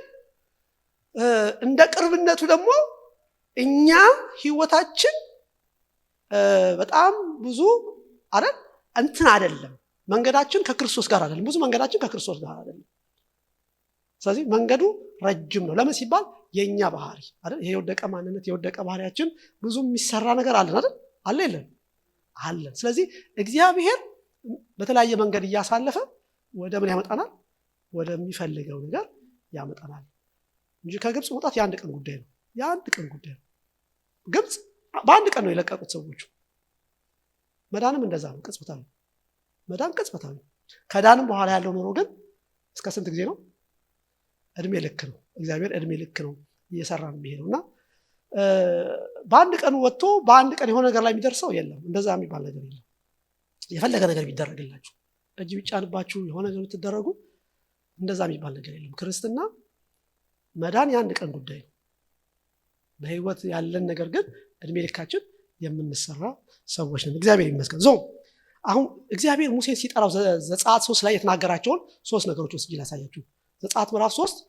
እንደ ቅርብነቱ ደግሞ እኛ ህይወታችን በጣም ብዙ አይደል እንትን አይደለም። መንገዳችን ከክርስቶስ ጋር አይደለም። ብዙ መንገዳችን ከክርስቶስ ጋር አይደለም። ስለዚህ መንገዱ ረጅም ነው። ለምን ሲባል የኛ ባህሪ አይደል? ይሄ የወደቀ ማንነት የወደቀ ባህሪያችን ብዙ የሚሰራ ነገር አለን አይደል? አለ የለም? አለን። ስለዚህ እግዚአብሔር በተለያየ መንገድ እያሳለፈ ወደ ምን ያመጣናል? ወደሚፈልገው ነገር ያመጣናል እንጂ ከግብፅ መውጣት የአንድ ቀን ጉዳይ ነው። የአንድ ቀን ጉዳይ ነው። ግብፅ በአንድ ቀን ነው የለቀቁት ሰዎቹ። መዳንም እንደዛ ነው። ቅጽበታዊ መዳን ቅጽበታዊ። ከዳንም በኋላ ያለው ኑሮ ግን እስከ ስንት ጊዜ ነው? እድሜ ልክ ነው። እግዚአብሔር እድሜ ልክ ነው እየሰራ ነው የሚሄደው እና በአንድ ቀን ወጥቶ በአንድ ቀን የሆነ ነገር ላይ የሚደርሰው የለም። እንደዛ የሚባል ነገር የለም። የፈለገ ነገር ቢደረግላችሁ፣ እጅ ቢጫንባችሁ፣ የሆነ ነገር ብትደረጉ እንደዛ የሚባል ነገር የለም። ክርስትና መዳን የአንድ ቀን ጉዳይ ነው። በህይወት ያለን ነገር ግን እድሜ ልካችን የምንሰራ ሰዎች ነን። እግዚአብሔር ይመስገን። አሁን እግዚአብሔር ሙሴን ሲጠራው ዘጸአት 3 ላይ የተናገራቸውን 3 ነገሮች ወስጄ ላሳያችሁ። ዘጸአት ምዕራፍ 3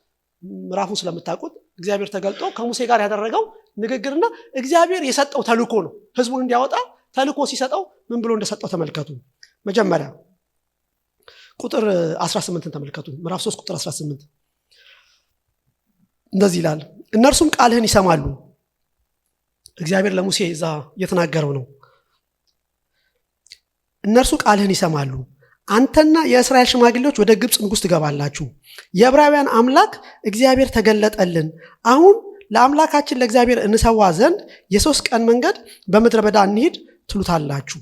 ምዕራፉን ስለምታውቁት እግዚአብሔር ተገልጦ ከሙሴ ጋር ያደረገው ንግግርና እግዚአብሔር የሰጠው ተልእኮ ነው። ህዝቡን እንዲያወጣ ተልእኮ ሲሰጠው ምን ብሎ እንደሰጠው ተመልከቱ። መጀመሪያ ቁጥር 18 ተመልከቱ። ምዕራፍ 3 ቁጥር 18 እንደዚህ ይላል፣ እነርሱም ቃልህን ይሰማሉ። እግዚአብሔር ለሙሴ እዛ የተናገረው ነው። እነርሱ ቃልህን ይሰማሉ፣ አንተና የእስራኤል ሽማግሌዎች ወደ ግብፅ ንጉሥ ትገባላችሁ። የዕብራውያን አምላክ እግዚአብሔር ተገለጠልን። አሁን ለአምላካችን ለእግዚአብሔር እንሰዋ ዘንድ የ3 ቀን መንገድ በምድረ በዳ እንሂድ ትሉታላችሁ።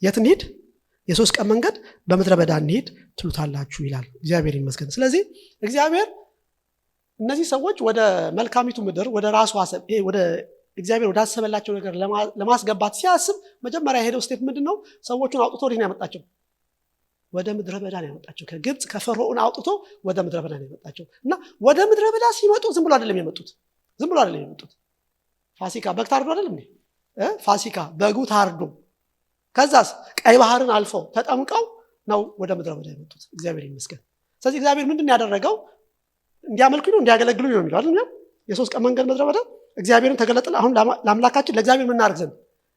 የት እንሂድ? የ3 ቀን መንገድ በምድረ በዳ እንሂድ ትሉታላችሁ ይላል። እግዚአብሔር ይመስገን። ስለዚህ እግዚአብሔር እነዚህ ሰዎች ወደ መልካሚቱ ምድር ወደ ራሱ ሐሳብ ወደ እግዚአብሔር ወዳሰበላቸው ነገር ለማስገባት ሲያስብ መጀመሪያ የሄደው ስቴፕ ምንድነው? ሰዎቹን አውጥቶ ወዴት ነው ያመጣቸው? ወደ ምድረ በዳ ነው ያመጣቸው። ከግብፅ ከፈርዖን አውጥቶ ወደ ምድረ በዳ ነው ያመጣቸው። እና ወደ ምድረ በዳ ሲመጡ ዝም ብሎ አይደለም የመጡት። ፋሲካ በግ ታርዶ አይደለም እንዴ? ፋሲካ በጉ ታርዶ ከዛስ ቀይ ባህርን አልፈው ተጠምቀው ነው ወደ ምድረ በዳ የመጡት። እግዚአብሔር ይመስገን። ስለዚህ እግዚአብሔር ምንድን ያደረገው? እንዲያመልኩኝ ነው እንዲያገለግሉኝ ነው የሚለው አይደል? የ3 ቀን መንገድ ምድረ በዳ እግዚአብሔርን ተገለጠ። አሁን ለአምላካችን ለእግዚአብሔር ምን እናደርግ ዘንድ?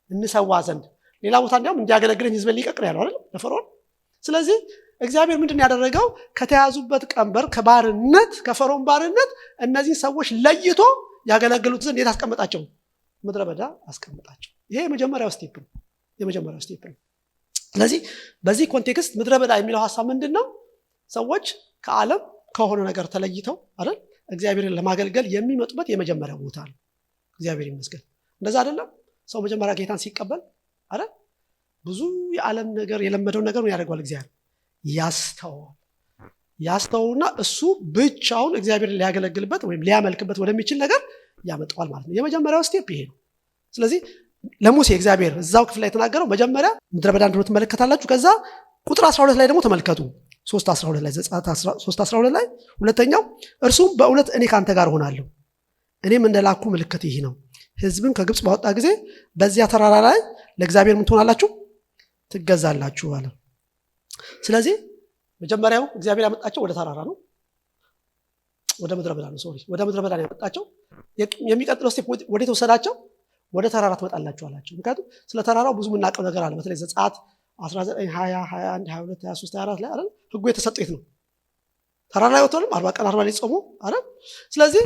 እንሰዋ ዘንድ። ሌላ ቦታ እንዲያውም እንዲያገለግለኝ ህዝብን ሊቀቅል ያለው አይደል ለፈርዖን። ስለዚህ እግዚአብሔር ምንድን ያደረገው? ከተያዙበት ቀንበር ከባርነት ከፈርዖን ባርነት እነዚህ ሰዎች ለይቶ ያገለግሉት ዘንድ የት አስቀመጣቸው? ምድረ በዳ አስቀመጣቸው። ይሄ የመጀመሪያው ስቴፕ ነው። ስለዚህ በዚህ ኮንቴክስት ምድረ በዳ የሚለው ሐሳብ ምንድነው? ሰዎች ከዓለም ከሆነ ነገር ተለይተው አይደል እግዚአብሔርን ለማገልገል የሚመጡበት የመጀመሪያው ቦታ ነው። እግዚአብሔር ይመስገን። እንደዛ አይደለም? ሰው መጀመሪያ ጌታን ሲቀበል አይደል ብዙ የዓለም ነገር የለመደው ነገር ነው ያደርገዋል። እግዚአብሔር ያስተውና እሱ ብቻውን እግዚአብሔርን ሊያገለግልበት ወይም ሊያመልክበት ወደሚችል ነገር ያመጣዋል ማለት ነው። የመጀመሪያው ስቴፕ ይሄ ነው። ስለዚህ ለሙሴ እግዚአብሔር እዛው ክፍል ላይ የተናገረው መጀመሪያ ምድረ በዳ እንደሆነ ትመለከታላችሁ። ከዛ ቁጥር 12 ላይ ደግሞ ተመልከቱ። 3:12 ላይ ዘጸአት 3:12 ላይ ሁለተኛው እርሱም በእውነት እኔ ካንተ ጋር ሆናለሁ፣ እኔም እንደላኩ ምልክት ይህ ነው። ህዝብን ከግብፅ ባወጣ ጊዜ በዚያ ተራራ ላይ ለእግዚአብሔር ምን ትሆናላችሁ? ትገዛላችሁ አለ። ስለዚህ መጀመሪያው እግዚአብሔር ያመጣቸው ወደ ተራራ ነው፣ ወደ ምድረ በዳ ነው። ወደ ምድረ በዳ ነው ያመጣቸው። የሚቀጥለው ስቴፕ ወዴት ወሰዳቸው? ወደ ተራራ ትወጣላችሁ አላቸው። ምክንያቱም ስለ ተራራው ብዙ የምናውቀው ነገር አለ። በተለይ ዘጸአት 19 20 21 22 23 24 ላይ አይደል ህጉ የተሰጠው የት ነው? ተራራ ላይ ወጥተው 40 ቀን 40 ሌሊት ጾሙ አይደል? ስለዚህ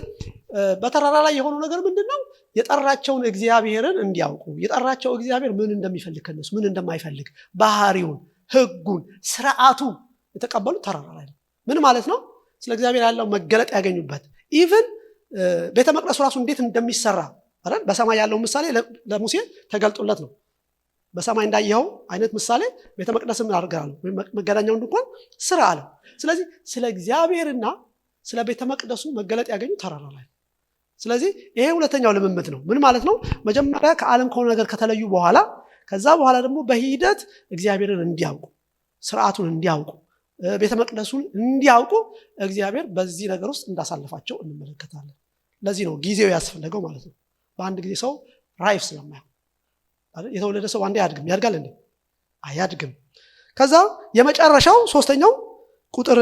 በተራራ ላይ የሆነው ነገር ምንድነው? የጠራቸውን እግዚአብሔርን እንዲያውቁ፣ የጠራቸው እግዚአብሔር ምን እንደሚፈልግ ከነሱ ምን እንደማይፈልግ ባህሪውን፣ ህጉን፣ ስርዓቱ የተቀበሉ ተራራ ላይ ነው። ምን ማለት ነው? ስለ እግዚአብሔር ያለው መገለጥ ያገኙበት ኢቭን ቤተ መቅደሱ ራሱ እንዴት እንደሚሰራ አይደል? በሰማይ ያለው ምሳሌ ለሙሴ ተገልጦለት ነው። በሰማይ እንዳየኸው አይነት ምሳሌ ቤተ መቅደስም አድርገናል ወይ መገናኛውን እንኳን ስራ አለ። ስለዚህ ስለ እግዚአብሔርና ስለ ቤተ መቅደሱ መገለጥ ያገኙ ተራራ ላይ። ስለዚህ ይሄ ሁለተኛው ልምምድ ነው። ምን ማለት ነው? መጀመሪያ ከዓለም ከሆነ ነገር ከተለዩ በኋላ ከዛ በኋላ ደግሞ በሂደት እግዚአብሔርን እንዲያውቁ፣ ስርዓቱን እንዲያውቁ፣ ቤተ መቅደሱን እንዲያውቁ እግዚአብሔር በዚህ ነገር ውስጥ እንዳሳለፋቸው እንመለከታለን። ለዚህ ነው ጊዜው ያስፈልገው ማለት ነው። በአንድ ጊዜ ሰው ራይፍ ስለማይሆን የተወለደ ሰው አንዴ ያድግም ያድጋል እንዴ? አያድግም። ከዛ የመጨረሻው ሶስተኛው ቁጥር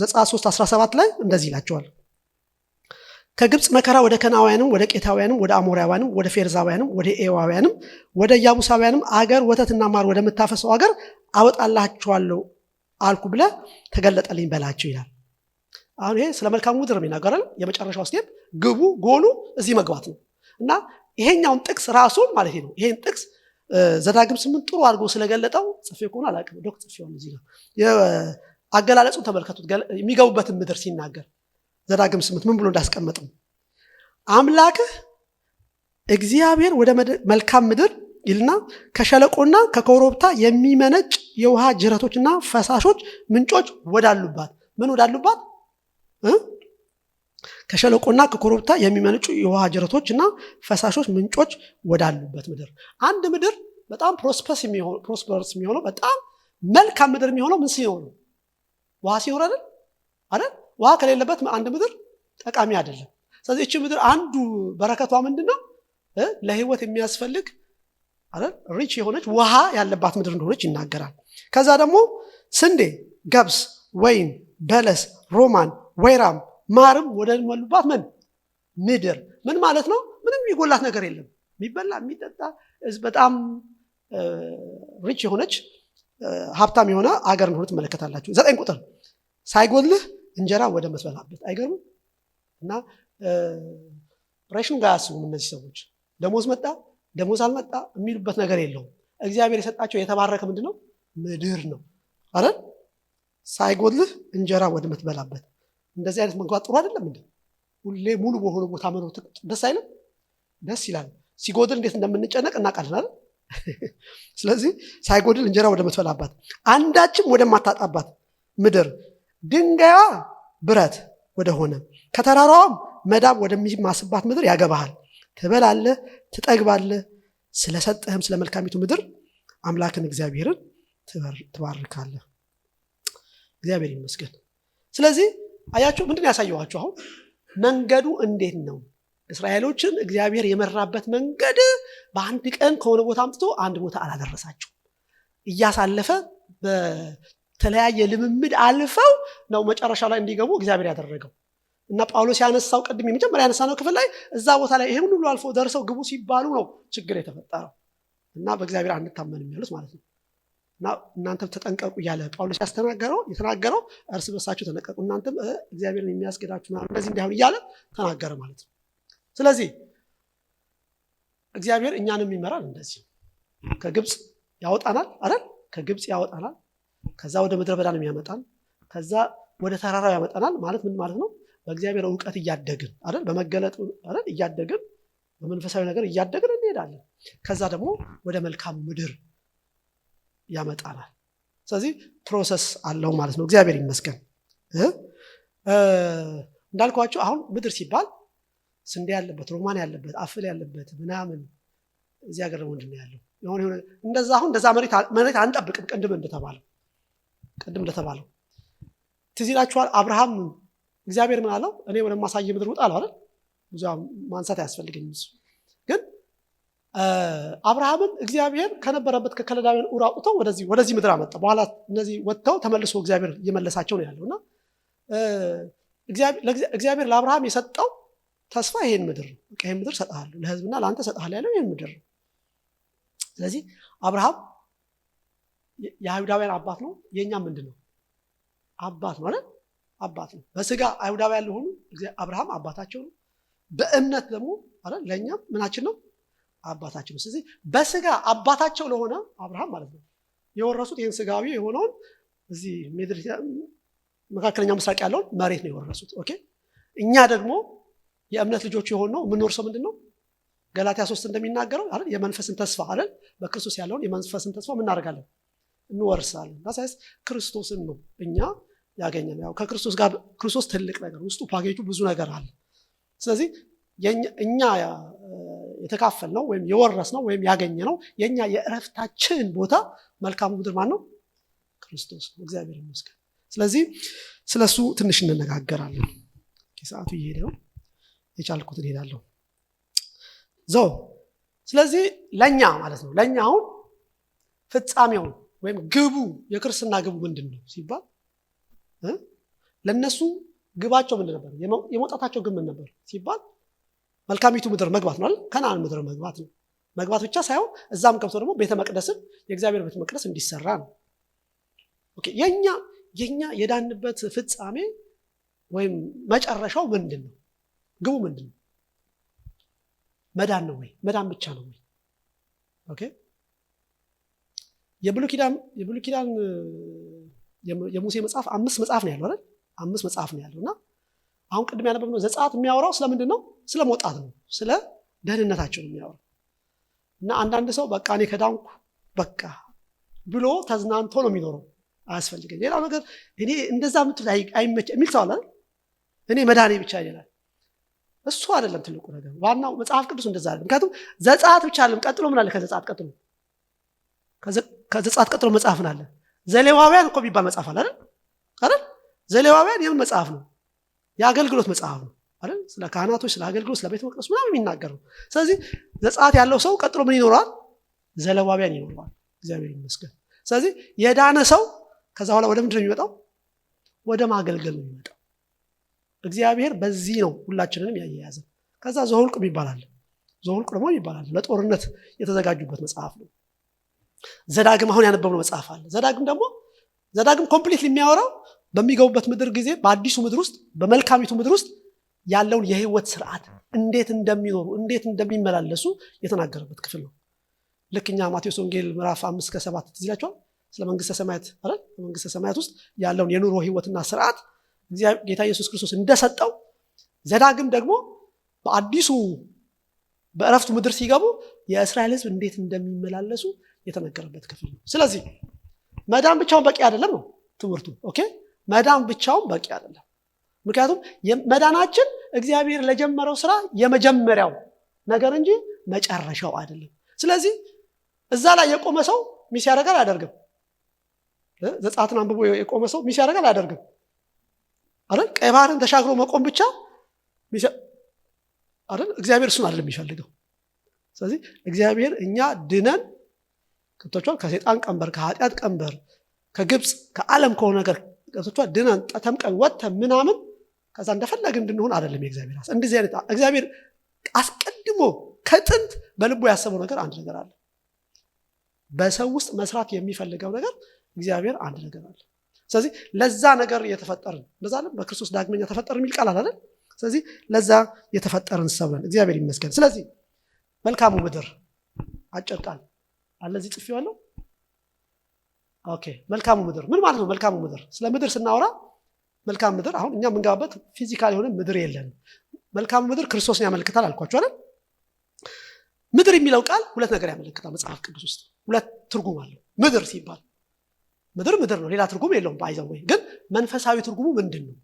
ዘጸአት 3:17 ላይ እንደዚህ ይላቸዋል። ከግብፅ መከራ ወደ ከነዓናውያንም ወደ ቄታውያንም ወደ አሞራውያንም ወደ ፌርዛውያንም ወደ ኤዋውያንም ወደ ኢያቡሳውያንም አገር ወተትና ማር ወደምታፈሰው አገር አወጣላችኋለሁ አልኩ ብለህ ተገለጠልኝ በላቸው ይላል። አሁን ይሄ ስለ መልካሙ ምድር የሚናገረው የመጨረሻው ስቴፕ ግቡ ጎሉ እዚህ መግባት ነው። እና ይሄኛውን ጥቅስ ራሱን ማለት ነው። ይሄን ጥቅስ ዘዳግም 8 ጥሩ አድርጎ ስለገለጠው ጽፌ ከሆነ አላውቅም ዶክተር ጽፌውን እዚህ ጋር የአገላለጹን ተመልከቱት። የሚገቡበትን ምድር ሲናገር ዘዳግም 8 ምን ብሎ እንዳስቀመጠው አምላክህ እግዚአብሔር ወደ መልካም ምድር ይልና ከሸለቆና ከኮረብታ የሚመነጭ የውሃ ጅረቶችና ፈሳሾች ምንጮች ወዳሉባት ምን ወዳሉባት ከሸለቆና ከኮረብታ የሚመነጩ የውሃ ጅረቶችና ፈሳሾች ምንጮች ወዳሉበት ምድር። አንድ ምድር በጣም ፕሮስፐርስ የሚሆነው በጣም መልካም ምድር የሚሆነው ምን ሲሆን ነው? ውሃ ሲኖር አይደል? ውሃ ከሌለበት አንድ ምድር ጠቃሚ አይደለም። ስለዚህ እቺ ምድር አንዱ በረከቷ ምንድነው? ለህይወት የሚያስፈልግ አይደል ሪች የሆነች ውሃ ያለባት ምድር እንደሆነች ይናገራል። ከዛ ደግሞ ስንዴ፣ ገብስ፣ ወይን፣ በለስ፣ ሮማን፣ ወይራም ማርም ወደ ሞሉባት ምድር። ምን ማለት ነው? ምንም ይጎላት ነገር የለም። የሚበላ የሚጠጣ በጣም ሪች የሆነች ሀብታም የሆነ አገር እንደሆነ ትመለከታላችሁ። 9 ቁጥር ሳይጎልህ እንጀራ ወደ መስበላበት። አይገርምም? እና ሬሽን ጋር ያስቡም እነዚህ ሰዎች ደሞዝ መጣ ደሞዝ አልመጣ የሚሉበት ነገር የለውም። እግዚአብሔር የሰጣቸው የተባረከ ምንድነው? ምድር ነው አይደል? ሳይጎልህ እንጀራ ወደ መስበላበት። እንደዚህ አይነት መግባት ጥሩ አይደለም እንዴ? ሁሌ ሙሉ በሆነ ቦታ መኖር ደስ አይልም? ደስ ይላል። ሲጎድል እንዴት እንደምንጨነቅ እናውቃለን አይደል? ስለዚህ ሳይጎድል እንጀራ ወደ መስበላባት አንዳችም ወደማታጣባት ምድር ድንጋያ ብረት ወደሆነ ከተራራዋም መዳብ ወደሚማስባት ምድር ያገባሃል። ትበላለህ፣ ትጠግባለህ። ስለሰጠህም ስለ መልካሚቱ ምድር አምላክን እግዚአብሔርን ትባርካለህ። እግዚአብሔር ይመስገን። ስለዚህ አያችሁ ምንድን ያሳየዋችሁ? አሁን መንገዱ እንዴት ነው? እስራኤሎችን እግዚአብሔር የመራበት መንገድ በአንድ ቀን ከሆነ ቦታ አምጥቶ አንድ ቦታ አላደረሳቸው። እያሳለፈ በተለያየ ልምምድ አልፈው ነው መጨረሻ ላይ እንዲገቡ እግዚአብሔር ያደረገው። እና ጳውሎስ ያነሳው ቅድም የመጀመሪያ ያነሳነው ክፍል ላይ እዛ ቦታ ላይ ይሄን ሁሉ አልፈው ደርሰው ግቡ ሲባሉ ነው ችግር የተፈጠረው። እና በእግዚአብሔር አንታመንም ያሉት ማለት ነው። እና እናንተም ተጠንቀቁ እያለ ጳውሎስ የተናገረው እርስ በርሳችሁ ተጠንቀቁ፣ እናንተም እግዚአብሔርን የሚያስገዳችሁ እንደዚህ እንዲሆን እያለ ተናገረ ማለት ነው። ስለዚህ እግዚአብሔር እኛንም ይመራል። እንደዚህ ከግብፅ ያወጣናል አይደል? ከግብፅ ያወጣናል። ከዛ ወደ ምድረ በዳ ነው የሚያመጣን። ከዛ ወደ ተራራው ያመጣናል። ማለት ምን ማለት ነው? በእግዚአብሔር ዕውቀት እያደግን አይደል? በመገለጥ አይደል? እያደግን በመንፈሳዊ ነገር እያደግን እንሄዳለን። ከዛ ደግሞ ወደ መልካም ምድር ያመጣናል። ስለዚህ ፕሮሰስ አለው ማለት ነው። እግዚአብሔር ይመስገን። እንዳልኳችሁ አሁን ምድር ሲባል ስንዴ ያለበት፣ ሮማን ያለበት፣ አፍል ያለበት ምናምን እዚህ ሀገር ነው ምንድን ያለው የሆነ እንደዛ። አሁን እንደዛ መሬት አንጠብቅም። ቅድም እንደተባለው ትዝ ይላችኋል። አብርሃም እግዚአብሔር ምን አለው? እኔ ወደ ማሳየ ምድር ውጣ አለው አይደል? ብዙ ማንሳት አያስፈልገኝም። እሱ ግን አብርሃምን እግዚአብሔር ከነበረበት ከከለዳውያን ኡር አውጥቶ ወደዚህ ምድር አመጣ። በኋላ እነዚህ ወጥተው ተመልሶ እግዚአብሔር እየመለሳቸው ነው ያለውና እግዚአብሔር ለአብርሃም የሰጠው ተስፋ ይሄን ምድር ነው። ይሄን ምድር ሰጣለሁ ለህዝብና ለአንተ ሰጣለሁ ያለው ይሄን ምድር ነው። ስለዚህ አብርሃም የአይሁዳውያን አባት ነው። የኛ ምንድነው? አባት ነው አይደል? አባት ነው። በስጋ አይሁዳውያን ለሆኑ አብርሃም አባታቸው ነው። በእምነት ደግሞ አይደል ለኛም ምናችን ነው? አባታችን ነው። ስለዚህ በስጋ አባታቸው ለሆነ አብርሃም ማለት ነው የወረሱት ይሄን ስጋዊ የሆነውን እዚህ ምድር መካከለኛው ምስራቅ ያለውን መሬት ነው የወረሱት። ኦኬ እኛ ደግሞ የእምነት ልጆች የሆነው የምንወርሰው ምንድነው? ገላትያ 3 እንደሚናገረው አይደል የመንፈስን ተስፋ አይደል በክርስቶስ ያለውን የመንፈስን ተስፋ ምን እናደርጋለን? እንወርሳለን። ታሳስ ክርስቶስን ነው እኛ ያገኘነው። ያው ከክርስቶስ ጋር ክርስቶስ ትልቅ ነገር ውስጡ ፓኬጁ ብዙ ነገር አለ። ስለዚህ እኛ የተካፈልነው ወይም የወረስነው ወይም ያገኘነው የኛ የእረፍታችን ቦታ መልካሙ ምድር ማን ነው? ክርስቶስ ነው። እግዚአብሔር ይመስገን። ስለዚህ ስለሱ ትንሽ እንነጋገራለን። ሰዓቱ እየሄደ ነው። የቻልኩትን ሄዳለሁ። ስለዚህ ለኛ ማለት ነው ለኛ አሁን ፍጻሜው ወይም ግቡ የክርስትና ግቡ ምንድነው ሲባል ለነሱ ግባቸው ምንድን ነበር? የመውጣታቸው ግብ ምን ነበር ሲባል መልካሚቱ ምድር መግባት ነው አይደል? ከነዓን ምድር መግባት ነው። መግባት ብቻ ሳይሆን እዛም ገብቶ ደግሞ ቤተ መቅደስን የእግዚአብሔር ቤተ መቅደስ እንዲሰራ ነው። ኦኬ የኛ የዳንበት ፍጻሜ ወይም መጨረሻው ምንድነው? ግቡ ምንድነው? መዳን ነው ወይ? መዳን ብቻ ነው ወይ? ኦኬ የብሉይ ኪዳን የሙሴ መጽሐፍ 5 መጽሐፍ ነው ያለው አይደል? 5 መጽሐፍ ነው ያለውና አሁን ቅድም ያነበብነው ዘጸአት የሚያወራው ስለምንድነው? ስለ መውጣት ነው። ስለ ደህንነታቸው ነው የሚያወራው። እና አንዳንድ ሰው በቃ እኔ ከዳንኩ በቃ ብሎ ተዝናንቶ ነው የሚኖረው። አያስፈልገኝ ሌላው ነገር እኔ እንደዛ ምትል አይመች የሚል ሰው አለ አይደል? እኔ መዳኔ ብቻ ይላል። እሱ አይደለም ትልቁ ነገር። ዋናው መጽሐፍ ቅዱስ እንደዛ አይደለም። ምክንያቱም ዘጸአት ብቻ አይደለም። ቀጥሎ ምን አለ? ከዘጸአት ቀጥሎ መጽሐፍ አለ። ዘሌዋውያን እኮ ቢባል መጽሐፍ አለ አይደል? ዘሌዋውያን የምን መጽሐፍ ነው? የአገልግሎት መጽሐፍ ነው አይደል? ስለ ካህናቶች፣ ስለ አገልግሎት፣ ስለ ቤተ መቅደስ ምናምን የሚናገር ነው። ስለዚህ ዘጸአት ያለው ሰው ቀጥሎ ምን ይኖራል? ዘሌዋውያን ይኖራል። እግዚአብሔር ይመስገን። ስለዚህ የዳነ ሰው ከዛ በኋላ ወደ ምንድን ነው የሚመጣው? ወደ ማገልገል ነው የሚመጣው። እግዚአብሔር በዚህ ነው ሁላችንንም ያያያዘ። ከዛ ዘኍልቍ ይባላል። ዘኍልቍ ደግሞ ይባላል ለጦርነት የተዘጋጁበት መጽሐፍ ነው። ዘዳግም አሁን ያነበብነው መጽሐፍ አለ። ዘዳግም ኮምፕሊት የሚያወራው በሚገቡበት ምድር ጊዜ በአዲሱ ምድር ውስጥ በመልካሚቱ ምድር ውስጥ ያለውን የህይወት ስርዓት እንዴት እንደሚኖሩ እንዴት እንደሚመላለሱ የተናገረበት ክፍል ነው። ልክኛ ማቴዎስ ወንጌል ምዕራፍ 5-7 ትዝ ይላችኋል። ስለ መንግስተ ሰማያት አይደል? መንግስተ ሰማያት ውስጥ ያለውን የኑሮ ህይወትና ስርዓት ጌታ ኢየሱስ ክርስቶስ እንደሰጠው ዘዳግም ደግሞ በአዲሱ በእረፍቱ ምድር ሲገቡ የእስራኤል ህዝብ እንዴት እንደሚመላለሱ የተነገረበት ክፍል ነው። ስለዚህ መዳን ብቻውን በቂ አይደለም ነው ትምህርቱ። ኦኬ መዳን ብቻውን በቂ አይደለም። ምክንያቱም መዳናችን እግዚአብሔር ለጀመረው ስራ የመጀመሪያው ነገር እንጂ መጨረሻው አይደለም። ስለዚህ እዛ ላይ የቆመ ሰው ሚስ ያደርጋል አያደርግም? ዘጸአትን አንብቦ የቆመ ሰው ሚስ ያደርጋል አያደርግም? አይደል? ቀይ ባህርን ተሻግሮ መቆም ብቻ አይደል? እግዚአብሔር እሱን አይደለም የሚፈልገው። ስለዚህ እግዚአብሔር እኛ ድነን ከቶቿን ከሰይጣን ቀንበር፣ ከኃጢአት ቀንበር፣ ከግብጽ ከዓለም ከሆነ ነገር ከቶቿን ድነን ተጠምቀን ወጥተን ምናምን ከዛ እንደፈለግን እንድንሆን አይደለም የእግዚአብሔር ሐሳብ። እንደዚህ አይነት እግዚአብሔር አስቀድሞ ከጥንት በልቡ ያሰበው ነገር አንድ ነገር አለ። በሰው ውስጥ መስራት የሚፈልገው ነገር እግዚአብሔር አንድ ነገር አለ። ስለዚህ ለዛ ነገር የተፈጠርን እንደዛ አይደል? በክርስቶስ ዳግመኛ ተፈጠርን የሚል ቃል አለ አይደል? ስለዚህ ለዛ የተፈጠርን ሰው ነን። እግዚአብሔር ይመስገን። ስለዚህ መልካሙ ምድር አጭር ቃል አለ እዚህ ጽፌዋለሁ። ኦኬ መልካሙ ምድር ምን ማለት ነው? መልካሙ ምድር ስለ ምድር ስናወራ መልካም ምድር አሁን እኛ የምንገባበት ፊዚካል የሆነ ምድር የለንም። መልካሙ ምድር ክርስቶስን ያመለክታል አልኳችሁ አይደል? ምድር የሚለው ቃል ሁለት ነገር ያመለክታል። መጽሐፍ ቅዱስ ውስጥ ሁለት ትርጉም አለው። ምድር ሲባል ምድር ነው፣ ሌላ ትርጉም የለውም። ባይዘው ወይ ግን መንፈሳዊ ትርጉሙ ምንድነው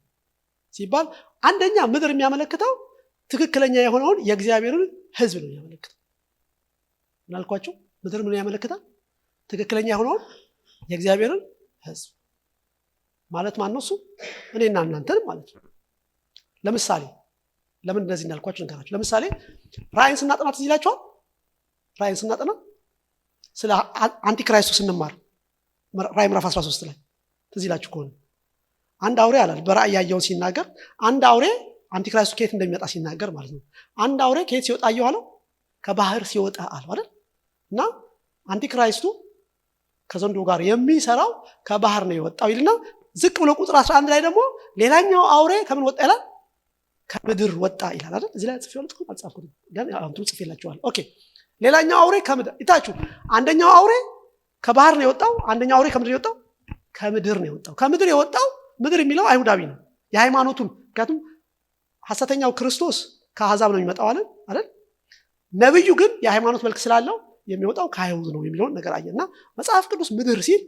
ሲባል አንደኛ ምድር የሚያመለክተው ትክክለኛ የሆነውን የእግዚአብሔርን ሕዝብ ነው የሚያመለክተው። ምናልኳችሁ ምድር ምን ያመለክታል? ትክክለኛ የሆነውን የእግዚአብሔርን ሕዝብ ማለት ማን ነው? እሱ እኔና እናንተን ማለት ነው። ለምሳሌ ለምን እንደዚህ እንዳልኳችሁ እንገራችሁ። ለምሳሌ ራእይን ስናጠና ትዝ ይላችኋል። ራእይን ስናጠና ስለ አንቲክራይስቱ ስንማር ራእይ ምዕራፍ 13 ላይ ትዝ ይላችሁ ከሆነ አንድ አውሬ አላል በራእይ ያየውን ሲናገር አንድ አውሬ አንቲክራይስቱ ከየት እንደሚመጣ ሲናገር ማለት ነው። አንድ አውሬ ከየት ሲወጣ አየዋለሁ? ከባህር ሲወጣ አለው አይደል? እና አንቲክራይስቱ ከዘንዶ ጋር የሚሰራው ከባህር ነው የወጣው ይልና ዝቅ ብሎ ቁጥር 11 ላይ ደግሞ ሌላኛው አውሬ ከምን ወጣ ይላል? ከምድር ወጣ ይላል አይደል? እዚህ ላይ ጽፌው ልጥቁ አልጻፍኩትም ግን አንቱ ጽፌላችኋል። ኦኬ ሌላኛው አውሬ ከምድር ይታችሁ። አንደኛው አውሬ ከባህር ነው የወጣው፣ አንደኛው አውሬ ከምድር የወጣው ከምድር ነው የወጣው። ከምድር የወጣው ምድር የሚለው አይሁዳዊ ነው የሃይማኖቱን። ምክንያቱም ሐሰተኛው ክርስቶስ ከአሕዛብ ነው የሚመጣው አይደል? ነብዩ ግን የሃይማኖት መልክ ስላለው የሚወጣው ከአይሁድ ነው የሚለውን ነገር አየና መጽሐፍ ቅዱስ ምድር ሲል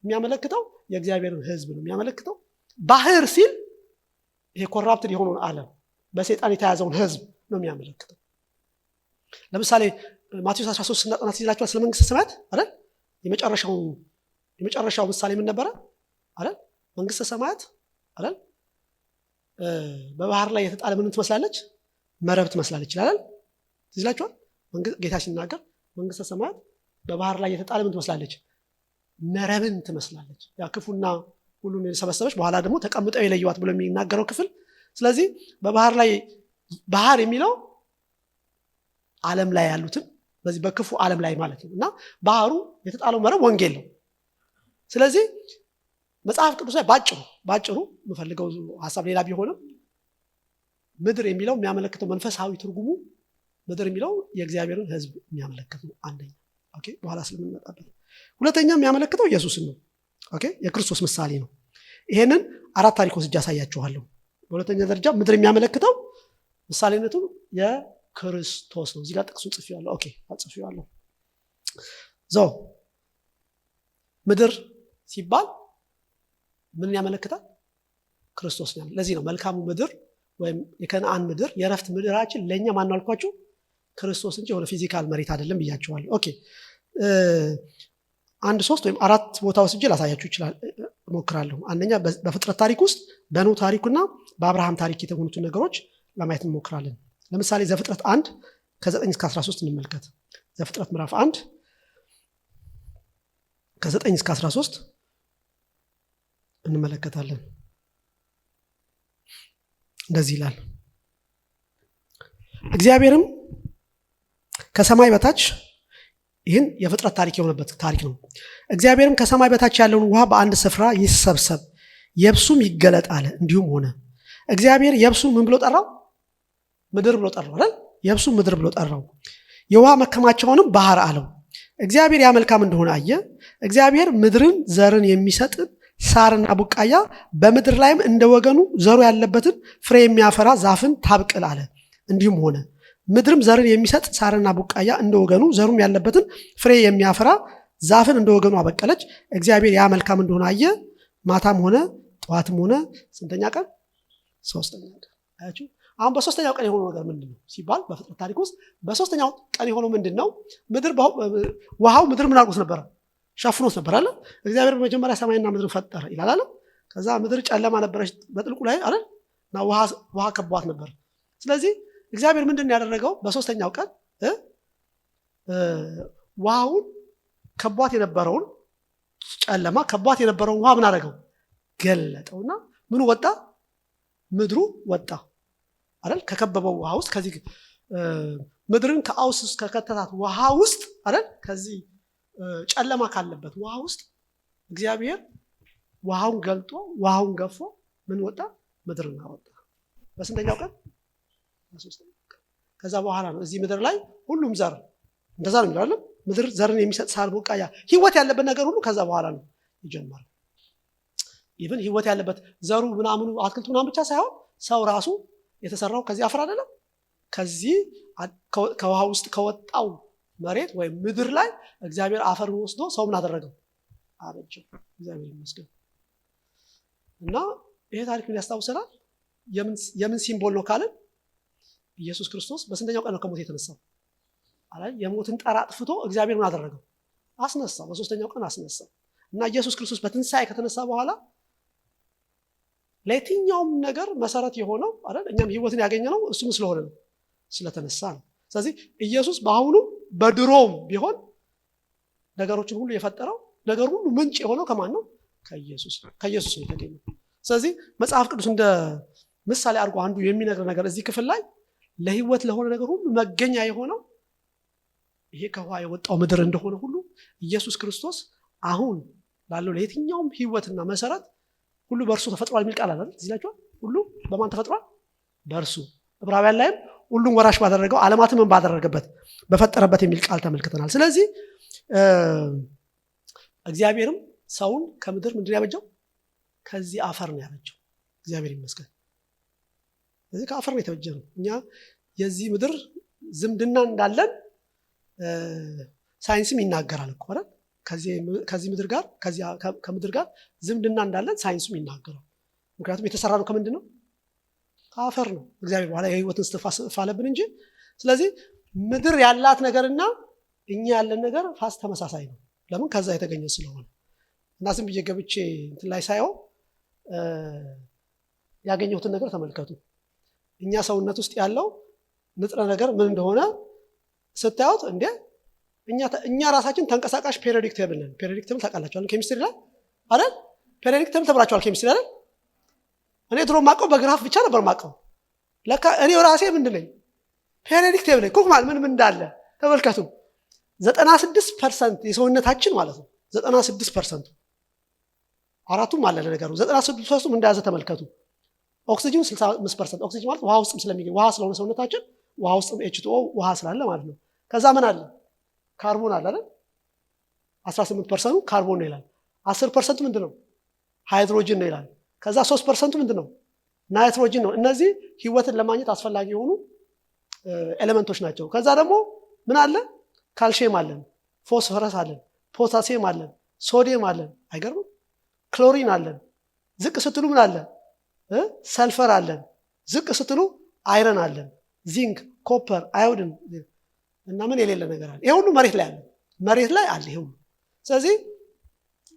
የሚያመለክተው የእግዚአብሔርን ሕዝብ ነው የሚያመለክተው። ባህር ሲል ይሄ ኮራፕትድ የሆነውን ዓለም በሰይጣን የተያዘውን ሕዝብ ነው የሚያመለክተው። ለምሳሌ ማቴዎስ 13 ስናጠና ሲላችኋል ስለ መንግስተ ሰማያት አይደል? የመጨረሻው ምሳሌ ምን ነበረ አይደል? መንግስተ ሰማያት አይደል በባህር ላይ የተጣለ ምን ትመስላለች? መረብ ትመስላለች ይላል። ሲላችኋል ጌታ ሲናገር መንግስተ ሰማያት በባህር ላይ የተጣለ ምን ትመስላለች? መረብን ትመስላለች። ያ ክፉና ሁሉን የሰበሰበች በኋላ ደግሞ ተቀምጠው የለዩዋት ብሎ የሚናገረው ክፍል። ስለዚህ በባህር ላይ ባህር የሚለው ዓለም ላይ ያሉትን በዚህ በክፉ ዓለም ላይ ማለት ነው። እና ባህሩ የተጣለው መረብ ወንጌል ነው። ስለዚህ መጽሐፍ ቅዱስ ላይ ባጭሩ የምፈልገው ሐሳብ ሌላ ቢሆንም ምድር የሚለው የሚያመለክተው መንፈሳዊ ትርጉሙ ምድር የሚለው የእግዚአብሔርን ሕዝብ የሚያመለክት ነው። አንደኛ ኦኬ፣ በኋላ ስለምንመጣበት። ሁለተኛ የሚያመለክተው ኢየሱስን ነው። ኦኬ፣ የክርስቶስ ምሳሌ ነው። ይሄንን 4 ታሪኮች እጅ አሳያችኋለሁ። በሁለተኛ ደረጃ ምድር የሚያመለክተው ምሳሌነቱ የክርስቶስ ነው። እዚህ ጋር ጥቅሱን ጽፌዋለሁ። ኦኬ፣ ጽፌዋለሁ። ምድር ሲባል ምን ያመለክታል? ክርስቶስ ነው። ለዚህ ነው መልካሙ ምድር ወይም የከነዓን ምድር የረፍት ምድራችን ለኛ ማን ነው አልኳችሁ? ክርስቶስ እንጂ የሆነ ፊዚካል መሬት አይደለም ብያችኋለሁ። ኦኬ 1 3 ወይም 4 ቦታ ወስጄ ላሳያችሁ ይችላል እሞክራለሁ። አንደኛ በፍጥረት ታሪክ ውስጥ በኖህ ታሪክና በአብርሃም ታሪክ የተሆኑትን ነገሮች ለማየት እንሞክራለን። ለምሳሌ ዘፍጥረት 1 ከ9 እስከ 13 እንመልከት። ዘፍጥረት ምዕራፍ 1 ከ9 እስከ 13 እንመለከታለን። እንደዚህ ይላል። እግዚአብሔርም ከሰማይ በታች ይህን የፍጥረት ታሪክ የሆነበት ታሪክ ነው። እግዚአብሔርም ከሰማይ በታች ያለውን ውሃ በአንድ ስፍራ ይሰብሰብ፣ የብሱም ይገለጥ አለ። እንዲሁም ሆነ። እግዚአብሔር የብሱን ምን ብሎ ጠራው? ምድር ብሎ ጠራው አይደል? የብሱን ምድር ብሎ ጠራው። የውሃ መከማቻውንም ባህር አለው። እግዚአብሔር ያ መልካም እንደሆነ አየ። እግዚአብሔር ምድርን ዘርን የሚሰጥ ሳርና ቡቃያ በምድር ላይም እንደ ወገኑ ዘሩ ያለበትን ፍሬ የሚያፈራ ዛፍን ታብቅል አለ። እንዲሁም ሆነ። ምድርም ዘርን የሚሰጥ ሳርና ቡቃያ እንደ ወገኑ ዘሩም ያለበትን ፍሬ የሚያፈራ ዛፍን እንደ ወገኑ አበቀለች። እግዚአብሔር ያ መልካም እንደሆነ አየ። ማታም ሆነ ጠዋትም ሆነ ስንተኛ ቀን? 3ኛ ቀን። አያችሁ? አሁን በ3ኛው ቀን የሆነው ነገር ምንድን ነው ሲባል በፍጥረት ታሪክ ውስጥ በ3ኛው ቀን የሆነው ምንድን ነው? ውሃው ምድር ምን አድርጎት ነበረ? ሸፍኖት ነበር አለ። እግዚአብሔር በመጀመሪያ ሰማይና ምድር ፈጠረ ይላል አለ። ከዛ ምድር ጨለማ ነበረች በጥልቁ ላይ አለ እና ውሃ ከቧት ነበር። ስለዚህ እግዚአብሔር ምንድን ያደረገው? በ3ኛው ቀን ውሃውን ከቧት የነበረውን ጨለማ ከቧት የነበረውን ውሃ ምን አደረገው? ገለጠውና ምኑ ወጣ? ምድሩ ወጣ አይደል? ከከበበው ውሃ ውስጥ ከዚህ ምድርን ከአውስ ከከተታት ውሃ ውስጥ አይደል? ከዚህ ጨለማ ካለበት ውሃ ውስጥ እግዚአብሔር ውሃውን ገልጦ ውሃውን ገፎ ምን ወጣ? ምድርን አወጣ። በስንተኛው ቀን? በ3ኛው ቀን። ከዛ በኋላ ነው እዚህ ምድር ላይ ሁሉም ዘር እንደዛ ነው የሚለው። ምድር ዘርን የሚሰጥ ሳር ቡቃያ ህይወት ያለበት ነገር ሁሉ ከዛ በኋላ ነው ይጀምራል። ኢቭን ህይወት ያለበት ዘሩ ምናምኑ አትክልቱ ምናምን ብቻ ሳይሆን ሰው ራሱ የተሰራው ከዚህ አፈር አይደለም? ከዚህ ከውሃ ውስጥ ከወጣው መሬት ወይም ምድር ላይ እግዚአብሔር አፈርን ወስዶ ሰው ምን አደረገው? አበጀው። እግዚአብሔር ይመስገን። እና ይሄ ታሪክ ምን ያስታውሰናል? የምን ሲምቦል ነው ካልን ኢየሱስ ክርስቶስ በስንተኛው ቀን ነው ከሞት የተነሳው? አላይ የሞትን ጠራ አጥፍቶ እግዚአብሔር ምን አደረገው? አስነሳው። በ3ኛው ቀን አስነሳው። እና ኢየሱስ ክርስቶስ በትንሣኤ ከተነሳ በኋላ ለየትኛውም ነገር መሰረት የሆነው አይደል? እኛም ህይወትን ያገኘነው እሱም ስለሆነ ነው፣ ስለተነሳ ነው። ስለዚህ ኢየሱስ በአሁኑ በድሮም ቢሆን ነገሮችን ሁሉ የፈጠረው ነገር ሁሉ ምንጭ የሆነው ከማን ነው? ከኢየሱስ ነው የተገኘው። ስለዚህ መጽሐፍ ቅዱስ ምሳሌ አድርጎ አንዱ የሚነግር ነገር እዚህ ክፍል ላይ ለህይወት ለሆነ ነገር ሁሉ መገኛ የሆነው ይሄ ከውሃ የወጣው ምድር እንደሆነ ሁሉ ኢየሱስ ክርስቶስ አሁን ላለው ለየትኛውም ህይወትና መሰረት ሁሉ በእርሱ ተፈጥሯል የሚል ቃል አለ እዚህ ላይ ሁሉ በማን ተፈጥሯል በእርሱ ዕብራውያን ላይም ሁሉን ወራሽ ባደረገው ዓለማትን ምን ባደረገበት በፈጠረበት የሚል ቃል ተመልክተናል ስለዚህ እግዚአብሔርም ሰውን ከምድር ምንድን ያበጀው ከዚህ አፈር ነው ያበጀው እግዚአብሔር ይመስገን ስለዚህ ከአፈር ነው የተበጀነው እኛ የዚህ ምድር ዝምድና እንዳለን ሳይንስም ይናገራል እኮ አይደል ከዚህ ምድር ጋር ከምድር ጋር ዝምድና እንዳለን ሳይንስም ይናገራል ምክንያቱም የተሰራነው ከምንድን ነው ከአፈር ነው እግዚአብሔር በኋላ የህይወትን እስትንፋስ አለብን እንጂ ስለዚህ ምድር ያላት ነገርና እኛ ያለን ነገር ፋስ ተመሳሳይ ነው ለምን ከዛ የተገኘ ስለሆነ እና ዝም ብዬ ገብቼ እንትን ላይ ሳይው ያገኘሁትን ነገር ተመልከቱ እኛ ሰውነት ውስጥ ያለው ንጥረ ነገር ምን እንደሆነ ስታዩት እንዴ እኛ ራሳችን ተንቀሳቃሽ ፔሪዮዲክ ቴብል ነን ፔሪዮዲክ ቴብል ታውቃላችሁ ኬሚስትሪ ላይ አይደል ፔሪዮዲክ ቴብል ተብራችኋል ኬሚስትሪ አይደል እኔ ድሮ ማቀው በግራፍ ብቻ ነበር ማቀው ለካ እኔ ራሴ ምንድነኝ ፔሪዮዲክ ቴብል ነኝ ኮክ ማለት ምን እንዳለ ተመልከቱ 96% የሰውነታችን ማለት ነው 96% አራቱም አለ ለነገሩ 96% እንዳያዘ ተመልከቱ ኦክሲጅን 65% ኦክሲጅን ማለት ውሃ ውስጥም ስለሚገኝ ውሃ ስለሆነ ሰውነታችን ውሃ ውስጥም H2O ውሃ ስላለ ማለት ነው ከዛ ምን አለ ካርቦን አለ አይደል 18% ካርቦን ነው ይላል 10% ምንድነው ሃይድሮጅን ነው ይላል ከዛ 3% ምንድነው ናይትሮጅን ነው እነዚህ ህይወትን ለማግኘት አስፈላጊ የሆኑ ኤሌመንቶች ናቸው ከዛ ደግሞ ምን አለ ካልሲየም አለን ፎስፈረስ አለን ፖታሲየም አለን ሶዲየም አለን አይገርም ክሎሪን አለን ዝቅ ስትሉ ምን አለ ሰልፈር አለን ዝቅ ስትሉ አይረን አለን ዚንክ ኮፐር አዮዲን እና ምን የሌለ ነገር አለ ይሄ ሁሉ መሬት ላይ አለ ይሄ ሁሉ ስለዚህ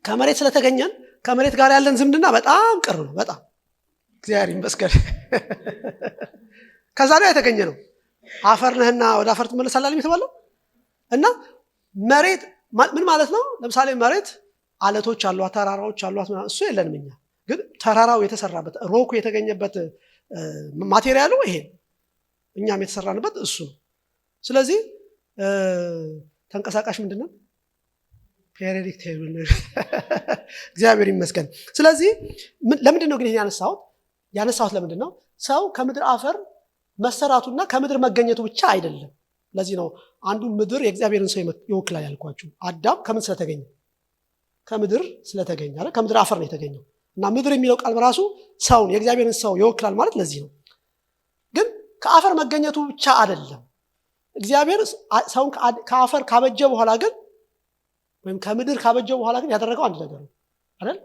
ከመሬት ስለተገኘን ከመሬት ጋር ያለን ዝምድና በጣም ቅርብ ነው በጣም እግዚአብሔር ይመስገን ከዛ ላይ የተገኘ ነው አፈር ነህና ወደ አፈር ትመለሳለህ የሚባለው እና መሬት ምን ማለት ነው ለምሳሌ መሬት አለቶች አሉ ተራራዎች አሉ እሱ የለንም እኛ ግን ተራራው የተሰራበት ሮኩ የተገኘበት ማቴሪያሉ ይሄ እኛም የተሰራንበት እሱ ነው ስለዚህ ተንቀሳቃሽ ምንድነው ፔሪዮዲክ ቴብል እግዚአብሔር ይመስገን ስለዚህ ለምንድን ነው ግን ያነሳሁት ለምንድን ነው ሰው ከምድር አፈር መሰራቱና ከምድር መገኘቱ ብቻ አይደለም ለዚህ ነው አንዱ ምድር የእግዚአብሔርን ሰው ይወክላል ያልኳችሁ አዳም ከምን ስለተገኘ ከምድር ስለተገኘ አይደል ከምድር አፈር ነው የተገኘው እና ምድር የሚለው ቃል በራሱ ሰውን የእግዚአብሔርን ሰው ይወክላል ማለት ለዚህ ነው ግን ከአፈር መገኘቱ ብቻ አይደለም እግዚአብሔር ሰውን ከአፈር ካበጀ በኋላ ግን ወይም ከምድር ካበጀ በኋላ ግን ያደረገው አንድ ነገር ነው አይደል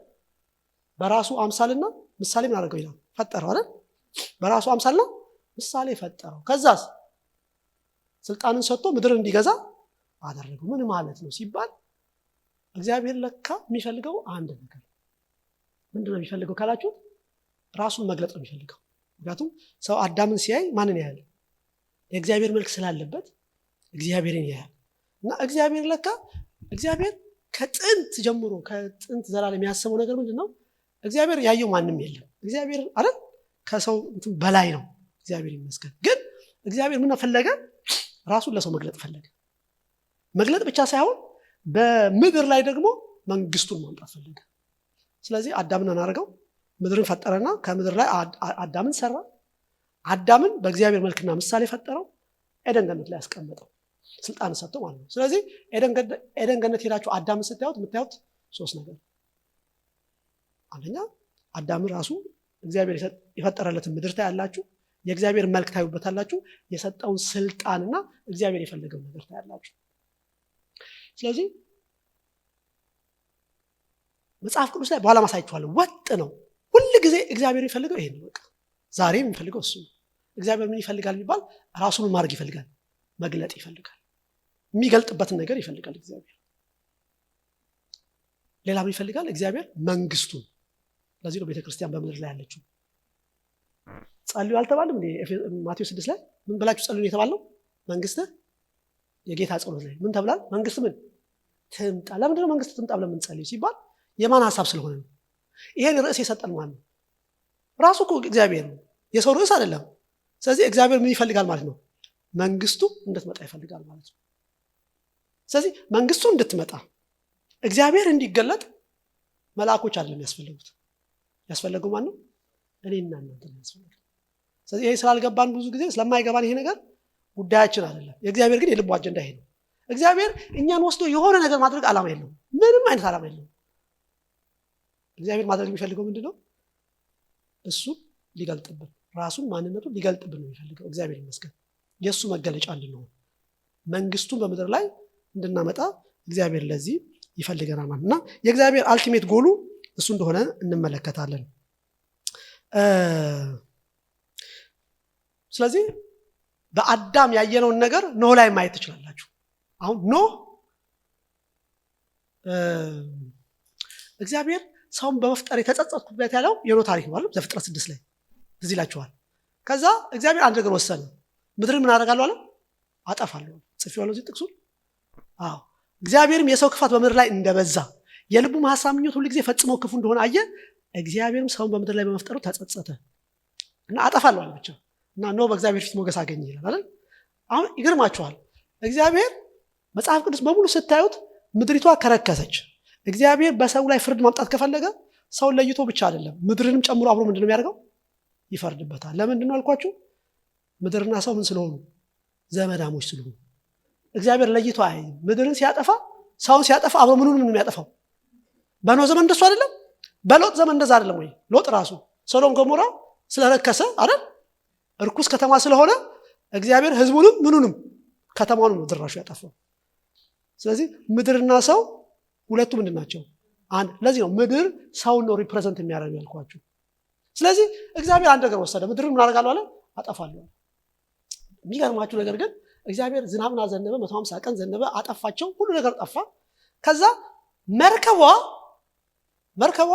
በራሱ አምሳልና ምሳሌ ምን አደረገው ይላል ፈጠረው አይደል በራሱ አምሳልና ምሳሌ ፈጠረው ከዛስ ስልጣንን ሰጥቶ ምድር እንዲገዛ አደረገው ምን ማለት ነው ሲባል እግዚአብሔር ለካ የሚፈልገው አንድ ነገር ምንድነው የሚፈልገው ካላችሁ ራሱን መግለጥ ነው የሚፈልገው ምክንያቱም ሰው አዳምን ሲያይ ማንን ያያል የእግዚአብሔር መልክ ስላለበት እግዚአብሔርን ያያል እና እግዚአብሔር ከጥንት ጀምሮ ከጥንት ዘላለም የሚያስበው ነገር ምንድነው እግዚአብሔር ያየው ማንም የለም እግዚአብሔር አይደል ከሰው በላይ ነው እግዚአብሔር ይመስገን ግን እግዚአብሔር ምን ፈለገ ራሱን ለሰው መግለጥ ፈለገ መግለጥ ብቻ ሳይሆን በምድር ላይ ደግሞ መንግስቱን ማምጣት ፈለገ ስለዚህ አዳምን አናረገው ምድርን ፈጠረና ከምድር ላይ አዳምን ሰራ አዳምን በእግዚአብሔር መልክና ምሳሌ ፈጠረው ኤደን ገነት ላይ ያስቀመጠው ስልጣን ሰጥቶ ማለት ነው ስለዚህ ኤደን ገነት ሄዳችሁ አዳምን ስታዩት የምታዩት ሶስት ነገር አንደኛ አዳምን ራሱ እግዚአብሔር የፈጠረለትን ምድር ታያላችሁ የእግዚአብሔር መልክ ታዩበታላችሁ የሰጠውን ስልጣንና እግዚአብሔር የፈለገው ነገር ታያላችሁ ስለዚህ መጽሐፍ ቅዱስ ላይ በኋላ ማሳያችኋለሁ ወጥ ነው ሁሉ ጊዜ እግዚአብሔር የሚፈልገው ይሄን ነው በቃ ዛሬ የሚፈልገው እሱ እግዚአብሔር ምን ይፈልጋል የሚባል ራሱን ማድረግ ይፈልጋል መግለጥ ይፈልጋል የሚገልጥበትን ነገር ይፈልጋል እግዚአብሔር ሌላ ምን ይፈልጋል እግዚአብሔር መንግስቱን ለዚህ ነው ቤተክርስቲያን በምድር ላይ ያለችው ጸልዩ አልተባለም ማቴዎስ 6 ላይ ምን ብላችሁ ጸልዩ የተባለው መንግስት የጌታ ጸሎት ላይ ምን ተብሏል መንግስት ምን ትምጣ ለምንድን ነው መንግስት ትምጣ ብለን ጸልዩ ሲባል የማን ሐሳብ ስለሆነ ነው ይሄን ርዕስ የሰጠን ማን ነው ራሱ እኮ እግዚአብሔር ነው የሰው ርዕስ አይደለም። ስለዚህ እግዚአብሔር ምን ይፈልጋል ማለት ነው? መንግስቱ እንድትመጣ ይፈልጋል ማለት ነው። ስለዚህ መንግስቱ እንድትመጣ እግዚአብሔር እንዲገለጥ መልአኮች አይደለም ያስፈልጉት። ያስፈልገው ማን ነው? እኔና እናንተ ያስፈልጋል። ስለዚህ ይሄ ስላልገባን ብዙ ጊዜ ስለማይገባን ይሄ ነገር ጉዳያችን አይደለም። የእግዚአብሔር ግን የልቡ አጀንዳ ይሄ ነው። እግዚአብሔር እኛን ወስዶ የሆነ ነገር ማድረግ ዓላማ የለውም። ምንም አይነት ዓላማ የለውም። እግዚአብሔር ማድረግ የሚፈልገው ምንድነው? እሱ ሊገልጥብን፣ ራሱን ማንነቱን ሊገልጥብን ነው የሚፈልገው። እግዚአብሔር ይመስገን የእሱ መገለጫ እንድንሆን፣ መንግስቱን በምድር ላይ እንድናመጣ እግዚአብሔር ለዚህ ይፈልገናል ማለት እና የእግዚአብሔር አልቲሜት ጎሉ እሱ እንደሆነ እንመለከታለን። ስለዚህ በአዳም ያየነውን ነገር ኖህ ላይ ማየት ትችላላችሁ። አሁን ኖህ እግዚአብሔር ሰውን በመፍጠር የተጸጸትኩበት ያለው የኖህ ታሪክ ነው። ዘፍጥረት 6 ላይ ትዝ ይላችኋል። ከዛ እግዚአብሔር አንድ ነገር ወሰነ። ምድርን ምን አደርጋለሁ አለ? አጠፋለሁ። ጽፌዋለሁ እዚህ ጥቅሱን። አዎ እግዚአብሔርም የሰው ክፋት በምድር ላይ እንደበዛ የልቡም ሐሳብ ምኞት ሁሉ ጊዜ ፈጽሞ ክፉ እንደሆነ አየ። እግዚአብሔርም ሰውን በምድር ላይ በመፍጠሩ ተጸጸተ እና አጠፋለሁ አለ ብቻ። እና ኖህ በእግዚአብሔር ፊት ሞገስ አገኘ ይላል አይደል? አሁን ይገርማችኋል። እግዚአብሔር መጽሐፍ ቅዱስ በሙሉ ስታዩት ምድሪቷ ከረከሰች፣ እግዚአብሔር በሰው ላይ ፍርድ ማምጣት ከፈለገ ሰውን ለይቶ ብቻ አይደለም ምድርንም ጨምሮ አብሮ ምንድነው የሚያደርገው? ይፈርድበታል። ለምንድን ነው አልኳችሁ? ምድርና ሰው ምን ስለሆኑ? ዘመዳሞች ስለሆኑ። እግዚአብሔር ለይቶ አይ ምድርን ሲያጠፋ ሰውን ሲያጠፋ አብሮ ምኑን ምን የሚያጠፋው? በኖህ ዘመን እንደሱ አይደለም? በሎጥ ዘመን እንደዛ አይደለም ወይ? ሎጥ ራሱ ሶዶም ገሞራ ስለረከሰ አይደል? እርኩስ ከተማ ስለሆነ እግዚአብሔር ህዝቡንም ምኑንም ከተማውንም ነው ድራሹ ያጠፋው። ስለዚህ ምድርና ሰው ሁለቱ ምንድን ናቸው? አንድ። ለዚህ ነው ምድር ሰውን ነው ሪፕሬዘንት የሚያደርገው ያልኳችሁ። ስለዚህ እግዚአብሔር አንድ ነገር ወሰደ። ምድርን ምን አደርጋለሁ አለ? አጠፋለሁ። የሚገርማችሁ ነገር ግን እግዚአብሔር ዝናብን አዘነበ፣ 150 ቀን ዘነበ፣ አጠፋቸው፣ ሁሉ ነገር ጠፋ። ከዛ መርከቧ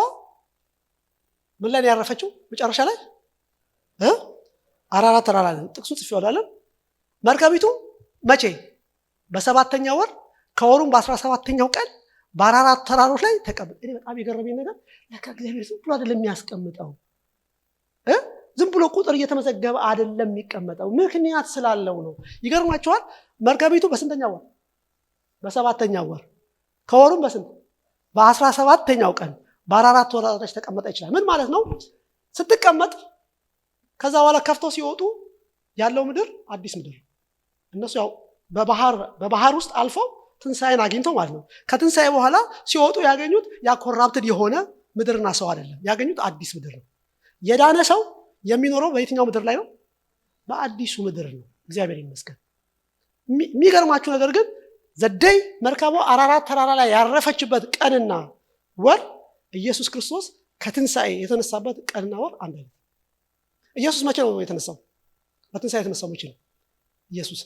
ምን ላይ ያረፈችው? መጨረሻ ላይ አራራት ተራራ ላይ። ጥቅሱ ጽፌዋለሁ። መርከቢቱ መቼ? በ7ኛ ወር ከወሩም በ17ኛው ቀን በአራራት ተራሮች ላይ ተቀምጥ። እኔ በጣም የገረመኝ ነገር ለካ እግዚአብሔር ዝም ብሎ አይደለም የሚያስቀምጠው፣ ዝም ብሎ ቁጥር እየተመዘገበ አይደለም የሚቀመጠው፣ ምክንያት ስላለው ነው። ይገርማችኋል። መርከቢቱ በስንተኛው ወር? በ7ኛው ወር ከወሩም በስንት? በ17ኛው ቀን በአራራት ተራሮች ተቀመጠ ይችላል። ምን ማለት ነው? ስትቀመጥ ከዛ በኋላ ከፍተው ሲወጡ ያለው ምድር አዲስ ምድር። እነሱ ያው በባህር ውስጥ አልፈው ትንሳኤን አግኝተው ማለት ነው። ከትንሳኤ በኋላ ሲወጡ ያገኙት ያ ኮራፕትድ የሆነ ምድርና ሰው አይደለም፣ ያገኙት አዲስ ምድር ነው። የዳነ ሰው የሚኖረው በየትኛው ምድር ላይ ነው? በአዲሱ ምድር ነው። እግዚአብሔር ይመስገን። የሚገርማችሁ ነገር ግን ዘደይ መርከቧ አራራት ተራራ ላይ ያረፈችበት ቀንና ወር ኢየሱስ ክርስቶስ ከትንሳኤ የተነሳበት ቀንና ወር አንድ አይነት። ኢየሱስ መቼ ነው የተነሳው? በትንሳኤ የተነሳው መቼ ነው? ኢየሱስ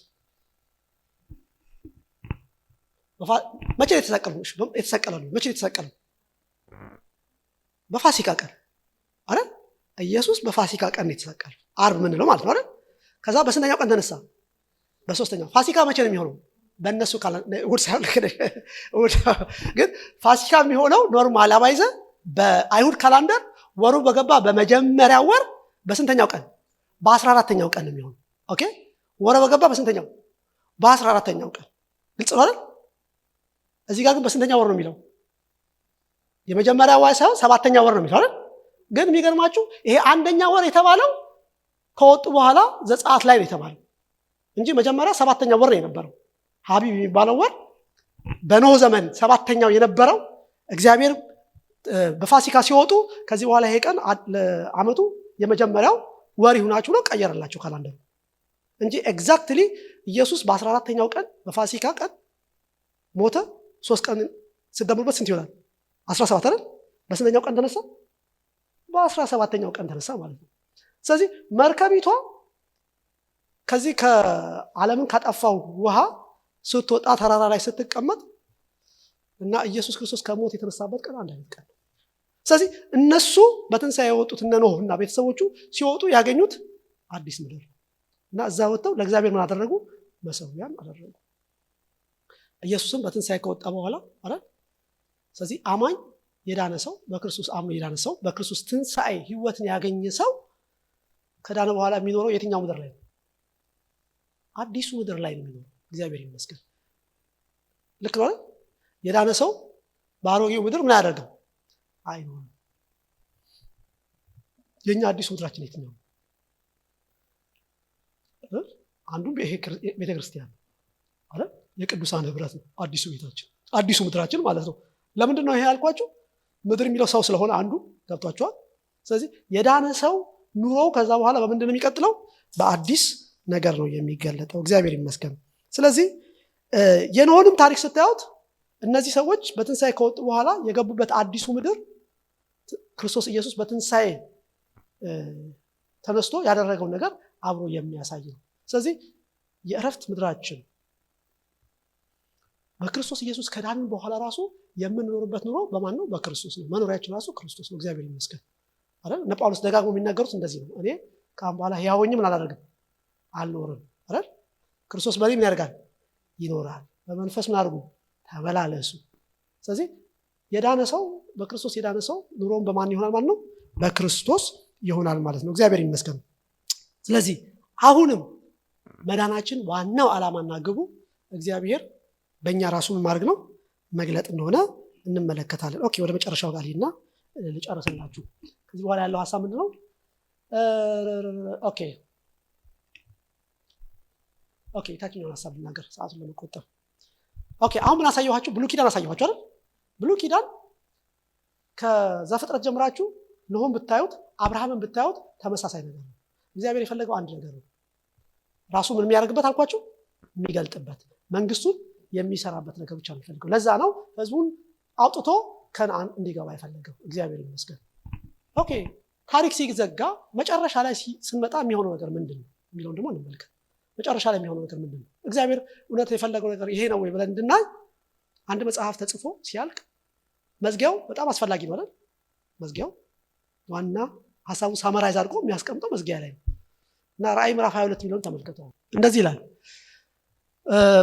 መቼ ነው የተሰቀለው? መቼ ነው የተሰቀለው? በፋሲካ ቀን አይደል? ኢየሱስ በፋሲካ ቀን ነው የተሰቀለው። ዓርብ ምንለው ማለት ነው አይደል? ከዛ በስንተኛው ቀን ተነሳ? በ3ኛው። ፋሲካ መቼ ነው የሚሆነው? በእነሱ እሑድ ሳይሆን ግን ፋሲካ የሚሆነው ኖርማል አባይዘ በአይሁድ ካላንደር ወሩ በገባ በመጀመሪያው ወር በስንተኛው ቀን? በ14ኛው ቀን ነው የሚሆነው። ኦኬ ወሩ በገባ በስንተኛው? በ14ኛው ቀን። ግልጽ ነው አይደል? እዚህ ጋር ግን በስንተኛው ወር ነው የሚለው? የመጀመሪያው ወር ሳይሆን 7ኛው ወር ነው የሚለው አይደል? ግን የሚገርማችሁ ይሄ አንደኛ ወር የተባለው ከወጡ በኋላ ዘጸአት ላይ ነው የተባለው እንጂ መጀመሪያ 7ኛው ወር ነው የነበረው። ሀቢብ የሚባለው ወር በኖህ ዘመን 7ኛው የነበረው እግዚአብሔር በፋሲካ ሲወጡ ከዚህ በኋላ ይሄ ቀን ለዓመቱ የመጀመሪያው ወር ይሁናችሁ ነው ቀየረላቸው ካላንደሩ እንጂ ኤግዛክትሊ ኢየሱስ በ14ኛው ቀን በፋሲካ ቀን ሞተ። 3 ቀን ሲደመሩበት ስንት ይሆናል? 17 አይደል? በስንተኛው ቀን ተነሳ? በ17ኛው ቀን ተነሳ ማለት ነው። ስለዚህ መርከቢቷ ከዚህ ከዓለምን ካጠፋው ውሃ ስትወጣ ተራራ ላይ ስትቀመጥ እና ኢየሱስ ክርስቶስ ከሞት የተነሳበት ቀን አንድ አይነት ቀን። ስለዚህ እነሱ በትንሣኤ የወጡት እነ ኖህ እና ቤተሰቦቹ ሲወጡ ያገኙት አዲስ ምድር እና እዛ ወጥተው ለእግዚአብሔር ምን አደረጉ? መሠዊያን አደረጉ። ኢየሱስም በትንሣኤ ከወጣ በኋላ አይደል? ስለዚህ አማኝ የዳነ ሰው በክርስቶስ አምኖ የዳነ ሰው በክርስቶስ ትንሣኤ ህይወትን ያገኘ ሰው ከዳነ በኋላ የሚኖረው የትኛው ምድር ላይ ነው? አዲሱ ምድር ላይ ነው የሚኖረው። እግዚአብሔር ይመስገን። ልክ ነው። የዳነ ሰው በአሮጌው ምድር ምን አያደርግም? አይኖርም። የኛ አዲሱ ምድራችን የትኛው? አንዱም ይሄ ቤተክርስቲያን አይደል? የቅዱሳን ህብረት ነው አዲሱ ቤታችን፣ አዲሱ ምድራችን ማለት ነው። ለምንድን ነው ይሄ ያልኳችሁ? ምድር የሚለው ሰው ስለሆነ አንዱ ገብቷቸዋል። ስለዚህ የዳነ ሰው ኑሮው ከዛ በኋላ በምንድን ነው የሚቀጥለው? በአዲስ ነገር ነው የሚገለጠው። እግዚአብሔር ይመስገን። ስለዚህ የኖህንም ታሪክ ስታዩት እነዚህ ሰዎች በትንሣኤ ከወጡ በኋላ የገቡበት አዲሱ ምድር ክርስቶስ ኢየሱስ በትንሣኤ ተነስቶ ያደረገው ነገር አብሮ የሚያሳይ ነው። ስለዚህ የእረፍት ምድራችን በክርስቶስ ኢየሱስ ከዳንን በኋላ ራሱ የምንኖርበት ኑሮ በማን ነው? በክርስቶስ ነው። መኖሪያችን ራሱ ክርስቶስ ነው። እግዚአብሔር ይመስገን አይደል? እነ ጳውሎስ ደጋግሞ የሚናገሩት እንደዚህ ነው። እኔ ከአሁን በኋላ ሕያው ሆኜ ምን አላደርግም? አልኖርም አይደል? ክርስቶስ በእኔ ምን ያደርጋል? ይኖራል። በመንፈስ ምን አድርጉ? ተመላለሱ። ስለዚህ የዳነ ሰው በክርስቶስ የዳነ ሰው ኑሮውን በማን ይሆናል ማለት ነው? በክርስቶስ ይሆናል ማለት ነው። እግዚአብሔር ይመስገን። ስለዚህ አሁንም መዳናችን ዋናው ዓላማና ግቡ እግዚአብሔር በእኛ ራሱን ማድረግ ነው፣ መግለጥ እንደሆነ እንመለከታለን። ኦኬ፣ ወደ መጨረሻው ጋር ሄድና ልጨርስላችሁ። ከዚህ በኋላ ያለው ሀሳብ ምንድን ነው? ኦኬ ታችኛውን ሀሳብ ልናገር ሰዓቱን ለመቆጠብ። ኦኬ፣ አሁን ምን አሳየኋችሁ? ብሉይ ኪዳን አሳየኋችሁ አይደል? ብሉይ ኪዳን ከዘፍጥረት ጀምራችሁ ኖህን ብታዩት አብርሃምን ብታዩት ተመሳሳይ ነገር ነው። እግዚአብሔር የፈለገው አንድ ነገር ነው። ራሱ ምን የሚያደርግበት አልኳችሁ? የሚገልጥበት፣ መንግስቱን የሚሰራበት ነገር ብቻ ነው የሚፈልገው። ለዛ ነው ህዝቡን አውጥቶ ከነዓን እንዲገባ የፈለገው። እግዚአብሔር ይመስገን። ኦኬ፣ ታሪክ ሲዘጋ መጨረሻ ላይ ስንመጣ የሚሆነው ነገር ምንድን ነው የሚለውን ደግሞ እንመልከት። መጨረሻ ላይ የሚሆነው ነገር ምንድን ነው? እግዚአብሔር እውነት የፈለገው ነገር ይሄ ነው ወይ ብለን እንድናይ አንድ መጽሐፍ ተጽፎ ሲያልቅ መዝጊያው በጣም አስፈላጊ ነው አይደል? መዝጊያው ዋና ሀሳቡ ሳመራይዝ አድርጎ የሚያስቀምጠው መዝጊያ ላይ ነው እና ራእይ ምዕራፍ 22 የሚለውን ተመልከተው። እንደዚህ ይላል፣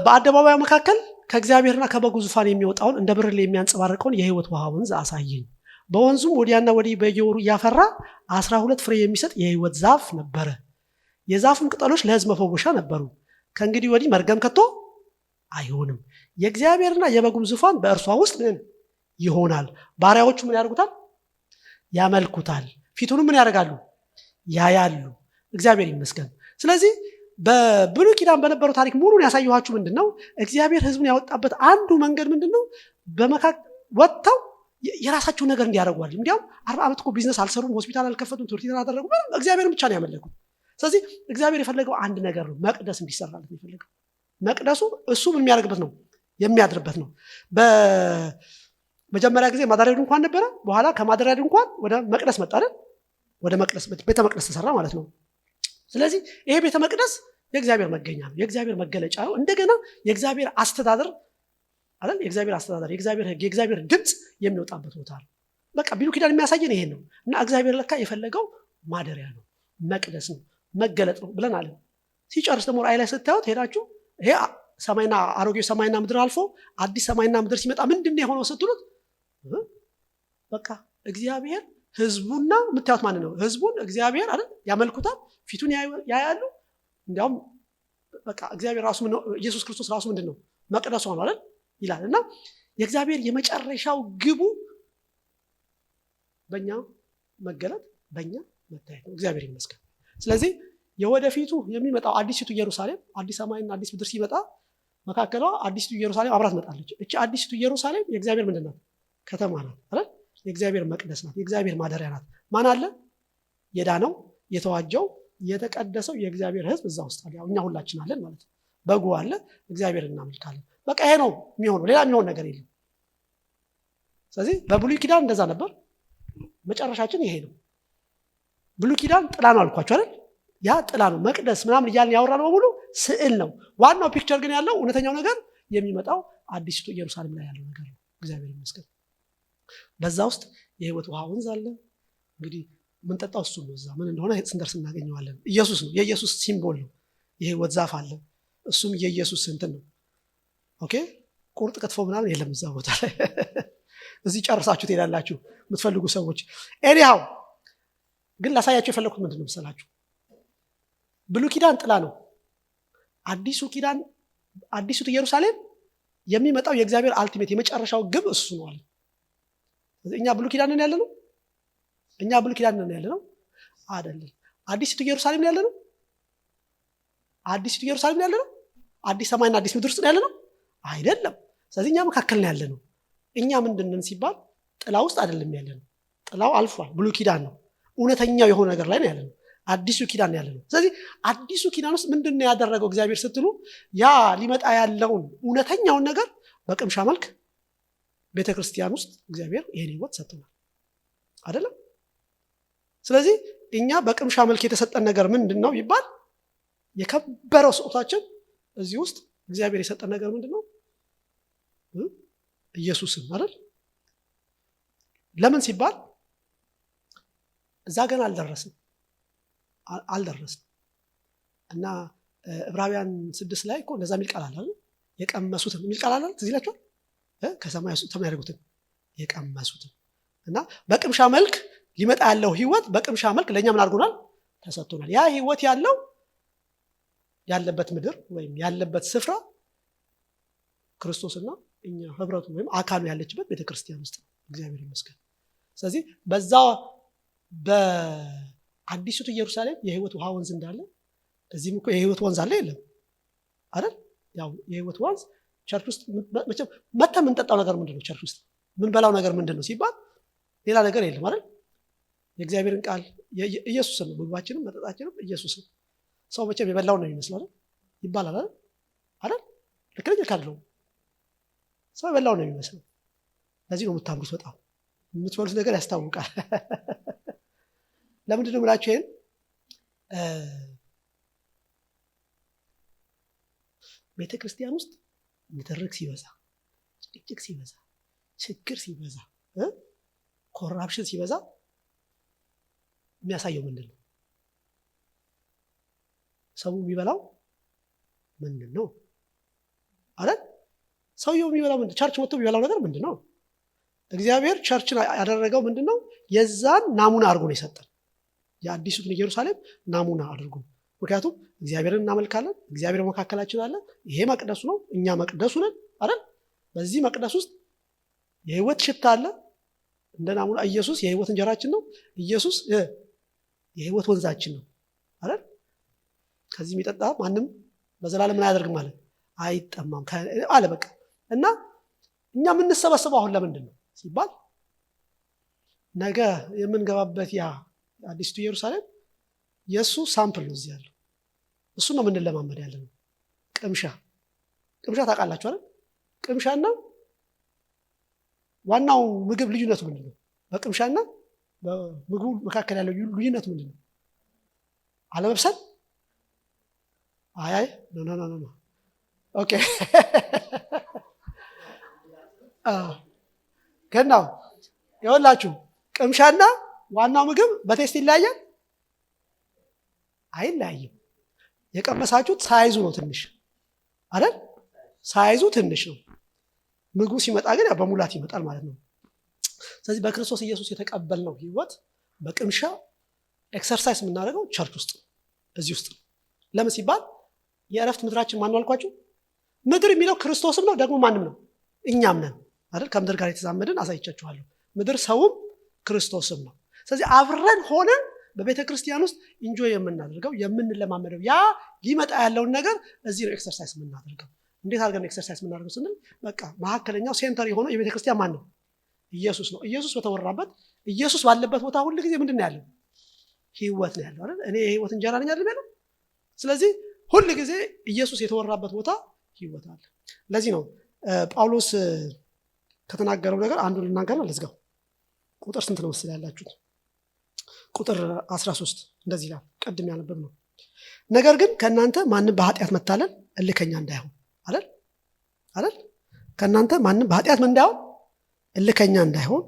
በአደባባዩ መካከል ከእግዚአብሔርና ከበጉ ዙፋን የሚወጣውን እንደ ብርሌ የሚያንጸባርቀውን የህይወት ውሃ ወንዝ አሳየኝ። በወንዙም ወዲያና ወዲህ በየወሩ እያፈራ 12 ፍሬ የሚሰጥ የህይወት ዛፍ ነበረ። የዛፉም ቅጠሎች ለህዝብ መፈወሻ ነበሩ። ከእንግዲህ ወዲህ መርገም ከቶ አይሆንም። የእግዚአብሔርና የበጉም ዙፋን በእርሷ ውስጥ ምን ይሆናል። ባሪያዎቹ ምን ያደርጉታል? ያመልኩታል። ፊቱንም ምን ያደርጋሉ? ያያሉ። እግዚአብሔር ይመስገን። ስለዚህ በብሉይ ኪዳን በነበረው ታሪክ ሙሉን ያሳየኋችሁ ምንድን ነው? እግዚአብሔር ህዝቡን ያወጣበት አንዱ መንገድ ምንድን ነው? በመካከል ወጥተው የራሳቸው ነገር እንዲያደርጓል። እንዲያውም 40 ዓመት እኮ ቢዝነስ አልሰሩም፣ ሆስፒታል አልከፈቱም፣ ትምህርት ቤት አላደረጉም። እግዚአብሔርን ብቻ ነው ያመለኩት። ስለዚህ እግዚአብሔር የፈለገው አንድ ነገር ነው፣ መቅደስ እንዲሰራለት ነው የፈለገው። መቅደሱ እሱ ምን የሚያደርግበት ነው? የሚያድርበት ነው። በመጀመሪያ ጊዜ ማደሪያ ድንኳን ነበረ። በኋላ ከማደሪያ ድንኳን ወደ መቅደስ መጣ አይደል? ወደ መቅደስ ቤተ መቅደስ ተሰራ ማለት ነው። ስለዚህ ይሄ ቤተ መቅደስ የእግዚአብሔር መገኛ ነው፣ የእግዚአብሔር መገለጫ ነው። እንደገና የእግዚአብሔር አስተዳደር አይደል? የእግዚአብሔር አስተዳደር፣ የእግዚአብሔር ሕግ፣ የእግዚአብሔር ድምፅ የሚወጣበት ቦታ ነው። በቃ ብሉይ ኪዳን የሚያሳየን ይሄን ነው። እና እግዚአብሔር ለካ የፈለገው ማደሪያ ነው፣ መቅደስ ነው፣ መገለጥ ነው ብለን አለ። ሲጨርስ ደግሞ ራእይ ላይ ስታዩት ሄዳችሁ ይሄ ሰማይና አሮጌው ሰማይና ምድር አልፎ አዲስ ሰማይና ምድር ሲመጣ ምንድን ነው የሆነው ስትሉት በቃ እግዚአብሔር ህዝቡና የምታዩት ማን ነው? ህዝቡን እግዚአብሔር አይደል ያመልኩታል፣ ፊቱን ያያሉ። እንዲያውም በቃ እግዚአብሔር ራሱ ኢየሱስ ክርስቶስ ራሱ ምንድን ነው? መቅደሱ ነው አይደል ይላል። እና የእግዚአብሔር የመጨረሻው ግቡ በእኛ መገለጥ፣ በእኛ መታየት ነው። እግዚአብሔር ይመስገን። ስለዚህ የወደፊቱ የሚመጣው አዲሲቱ ኢየሩሳሌም፣ አዲስ ሰማይና አዲስ ምድር ሲመጣ መካከሏ አዲሲቱ ኢየሩሳሌም አብራ ትመጣለች። እቺ አዲሲቱ ኢየሩሳሌም የእግዚአብሔር ምንድን ናት? ከተማ ናት አይደል? የእግዚአብሔር መቅደስ ናት፣ የእግዚአብሔር ማደሪያ ናት። ማን አለ? የዳነው የተዋጀው የተቀደሰው የእግዚአብሔር ህዝብ እዛ ውስጥ አለ። እኛ ሁላችን አለን ማለት ነው። በጉ አለ፣ እግዚአብሔር እናመልካለን። በቃ ይሄ ነው የሚሆነው፣ ሌላ የሚሆን ነገር የለም። ስለዚህ በብሉይ ኪዳን እንደዛ ነበር፣ መጨረሻችን ይሄ ነው። ብሉይ ኪዳን ጥላ ነው አልኳቸው አይደል? ያ ጥላ ነው። መቅደስ ምናምን እያልን ያወራነው በሙሉ ስዕል ነው። ዋናው ፒክቸር ግን ያለው እውነተኛው ነገር የሚመጣው አዲስቱ ኢየሩሳሌም ላይ ያለው ነገር ነው። እግዚአብሔር ይመስገን። በዛ ውስጥ የህይወት ውሃ ወንዝ አለ። እንግዲህ ምንጠጣው እሱ ነው። እዛ ምን እንደሆነ ስንደርስ እናገኘዋለን። ኢየሱስ ነው፣ የኢየሱስ ሲምቦል ነው። የህይወት ዛፍ አለ፣ እሱም የኢየሱስ እንትን ነው። ኦኬ፣ ቁርጥ ክትፎ ምናምን የለም እዛ ቦታ ላይ። እዚህ ጨርሳችሁ ትሄዳላችሁ የምትፈልጉ ሰዎች። ኤኒሃው ግን ላሳያችሁ የፈለኩት ምንድን ነው መሰላችሁ? ብሉይ ኪዳን ጥላ ነው። አዲሱ ኪዳን አዲሱ ኢየሩሳሌም የሚመጣው የእግዚአብሔር አልቲሜት የመጨረሻው ግብ እሱ ነው አለ። እኛ ብሉይ ኪዳን ነን ያለነው? እኛ ብሉይ ኪዳን ነን ያለነው አይደለም። አዲሱ ኢየሩሳሌም ነው ያለነው? አዲሱ ኢየሩሳሌም ነው ያለነው? አዲስ ሰማይና አዲስ ምድር ውስጥ ነው ያለነው አይደለም። ስለዚህ እኛ መካከል ነው ያለነው። እኛ ምንድነን ሲባል ጥላ ውስጥ አይደለም ያለነው። ጥላው አልፏል። ብሉይ ኪዳን ነው። እውነተኛው የሆነ ነገር ላይ ነው ያለነው። አዲሱ ኪዳን ያለነው። ስለዚህ አዲሱ ኪዳን ውስጥ ምንድነው ያደረገው እግዚአብሔር ስትሉ ያ ሊመጣ ያለውን እውነተኛውን ነገር በቅምሻ መልክ ቤተክርስቲያን ውስጥ እግዚአብሔር ይሄን ህይወት ሰጥቶናል አይደለም። ስለዚህ እኛ በቅምሻ መልክ የተሰጠን ነገር ምንድነው ይባል የከበረው ስጦታችን እዚህ ውስጥ እግዚአብሔር የሰጠን ነገር ምንድነው? ኢየሱስን አይደል? ለምን ሲባል እዛ ገና አልደረስም እና ዕብራውያን 6 ላይ እኮ እንደዛ የሚል ቃል አለ አይደል? የቀመሱትን የሚል ቃል አለ ትዝ ይላችኋል? ከሰማይ ሰማይ ያደርጉትን የቀመሱትን እና በቅምሻ መልክ ሊመጣ ያለው ህይወት በቅምሻ መልክ ለኛ ምን አድርጎናል? ተሰጥቶናል። ያ ህይወት ያለበት ምድር ወይም ያለበት ስፍራ ክርስቶስና እኛ ህብረቱ ወይም አካሉ ያለችበት ቤተክርስቲያን ውስጥ እግዚአብሔር ይመስገን። ስለዚህ በዛ በአዲሱ ኢየሩሳሌም የህይወት ውሃ ወንዝ እንዳለ እዚህም እኮ የህይወት ወንዝ አለ የለም አይደል? ያው የህይወት ወንዝ ቸርች ውስጥ መተን የምንጠጣው ነገር ምንድነው? ቸርች ውስጥ ምንበላው ነገር ምንድነው ሲባል ሌላ ነገር የለም አይደል? የእግዚአብሔርን ቃል ኢየሱስን ነው። ምግባችንም መጠጣችንም ኢየሱስ ነው። ሰው መቼም የበላው ነው የሚመስለው አይደል? ይባላል አይደል? ልክ አይደለም? ሰው የበላው ነው የሚመስለው። ለዚህ ነው የምታምሩት። በጣም የምትበሉት ነገር ያስታውቃል። ለምንድን ነው ብላችሁ ይሄን ቤተክርስቲያን ውስጥ ንትርክ ሲበዛ፣ ጭቅጭቅ ሲበዛ፣ ችግር ሲበዛ፣ ኮራፕሽን ሲበዛ የሚያሳየው ምንድን ነው? ሰው የሚበላው ምንድን ነው አይደል? ሰውየው የሚበላው ምንድን? ቸርች ወጥቶ የሚበላው ነገር ምንድን ነው? እግዚአብሔር ቸርችን ያደረገው ምንድን ነው? የዛን ናሙና አድርጎ ነው የሰጠን። የአዲሱን ኢየሩሳሌም ናሙና አድርጎ። ምክንያቱም እግዚአብሔርን እናመልካለን፣ እግዚአብሔር መካከላችን አለ። ይሄ መቅደሱ ነው፣ እኛ መቅደሱ ነን አይደል? በዚህ መቅደስ ውስጥ የህይወት ሽታ አለ። እንደ ናሙና ኢየሱስ የህይወት እንጀራችን ነው። ኢየሱስ የህይወት ወንዛችን ነው አይደል? ከዚህ የሚጠጣ ማንም በዘላለም ምን አያደርግም ማለት አይጠማም አለ በቃ። እና እኛ የምንሰበሰበው አሁን ለምንድን ነው ሲባል ነገ የምንገባበት ያ አዲስቱ ኢየሩሳሌም የእሱ ሳምፕል ነው እዚህ ያለው። እሱ ነው የምንለማመድ ያለ ነው። ቅምሻ ታውቃላችሁ አይደል? ቅምሻና ዋናው ምግብ ልዩነቱ ምንድን ነው? በቅምሻና በምግቡ መካከል ያለው ልዩነቱ ምንድን ነው? አለመብሰል? አይ ኖ ኦኬ ገናው ይኸውላችሁ ቅምሻና ዋናው ምግብ በቴስት ይለያያል? አይለያይም። የቀመሳችሁት ሳይዙ ነው ትንሽ አይደል? ሳይዙ ትንሽ ነው። ምግቡ ሲመጣ ግን በሙላት ይመጣል ማለት ነው። ስለዚህ በክርስቶስ ኢየሱስ የተቀበልነው ህይወት በቅምሻ ኤክሰርሳይዝ የምናደርገው ቸርች ውስጥ እዚህ ውስጥ። ለምን ሲባል የእረፍት ምድራችን ማን ነው አልኳችሁ? ምድር የሚለው ክርስቶስም ነው ደግሞ ማንም ነው? እኛም ነን አይደል? ከምድር ጋር የተዛመድን አሳይቻችኋለሁ። ምድር ሰውም ክርስቶስም ነው። ስለዚህ አብረን ሆነን በቤተ ክርስቲያን ውስጥ ኢንጆይ የምናደርገው የምንለማመደው ያ ሊመጣ ያለውን ነገር እዚህ ነው ኤክሰርሳይዝ የምናደርገው። እንዴት አድርገን ኤክሰርሳይዝ የምናደርገው ስንል በቃ መሀከለኛው ሴንተር የሆነው የቤተ ክርስቲያን ማን ነው? ኢየሱስ ነው። ኢየሱስ በተወራበት ኢየሱስ ባለበት ቦታ ሁሉ ጊዜ ምንድን ነው ያለው? ህይወት ነው ያለው አይደል? እኔ የህይወት እንጀራ ነኝ አይደል ያለው። ስለዚህ ሁሉ ጊዜ ኢየሱስ የተወራበት ቦታ ህይወት አለ። ለዚህ ነው ጳውሎስ ከተናገረው ነገር አንዱን ልናገርና ልዝጋው። ቁጥር ስንት ነው መሰለኝ ያላችሁት? ቁጥር 13 እንደዚህ ይላል። ቀድም ያነበብ ነው። ነገር ግን ከእናንተ ማንም በኃጢአት መታለል እልከኛ እንዳይሆን አይደል? ከእናንተ ማንም በኃጢአት እንዳይሆን እልከኛ እንዳይሆን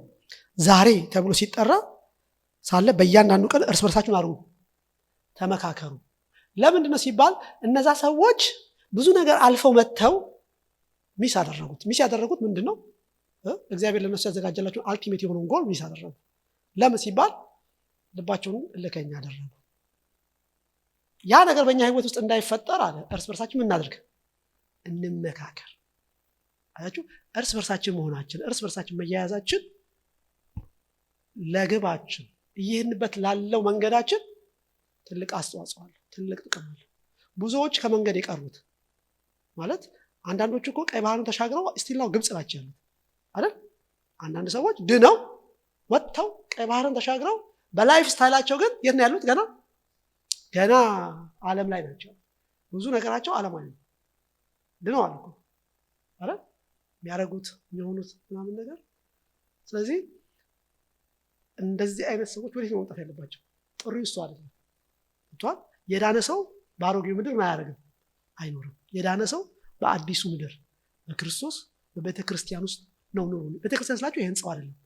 ዛሬ ተብሎ ሲጠራ ሳለ በእያንዳንዱ ቀን እርስ በርሳችሁን አድርጉ፣ ተመካከሩ። ለምንድን ነው ሲባል እነዛ ሰዎች ብዙ ነገር አልፈው መጥተው ሚስ ያደረጉት ምንድን ነው? እግዚአብሔር ለነሱ ያዘጋጀላቸው አልቲሜት የሆነውን ጎል ሚስ አደረጉ። ለምን ሲባል ልባቸውን እልከኛ አደረጉ ያ ነገር በእኛ ህይወት ውስጥ እንዳይፈጠር አለ እርስ በርሳችን ምን እናድርግ? እንመካከር። አያችሁ፣ እርስ በርሳችን መሆናችን፣ እርስ በርሳችን መያያዛችን ለግባችን ይህንበት ላለው መንገዳችን ትልቅ አስተዋጽኦ አለው፣ ትልቅ ጥቅም አለው። ብዙዎች ከመንገድ የቀሩት ማለት አንዳንዶቹ እኮ ቀይ ባህርን ተሻግረው ስቲላው ግብጽ ናቸው ያሉት አይደል? አንዳንድ ሰዎች ድነው ወጥተው ቀይ ባህርን ተሻግረው በላይፍ ስታይላቸው ግን የት ነው ያሉት? ገና ዓለም ላይ ናቸው። ብዙ ነገራቸው ዓለማዊ ነው። ድነዋል እኮ አይደል? የሚያደርጉት የሚሆኑት ምናምን ነገር። ስለዚህ እንደዚህ አይነት ሰዎች ወዴት ነው መውጣት ያለባቸው? ጥሪው እሱ አይደለም። እንኳን የዳነ ሰው በአሮጌው ምድር አያደርግም፣ አይኖርም። የዳነ ሰው በአዲሱ ምድር በክርስቶስ በቤተ ክርስቲያን ውስጥ ነው። ቤተ ክርስቲያን ስላችሁ ይሄ ህንጻው አይደለም፣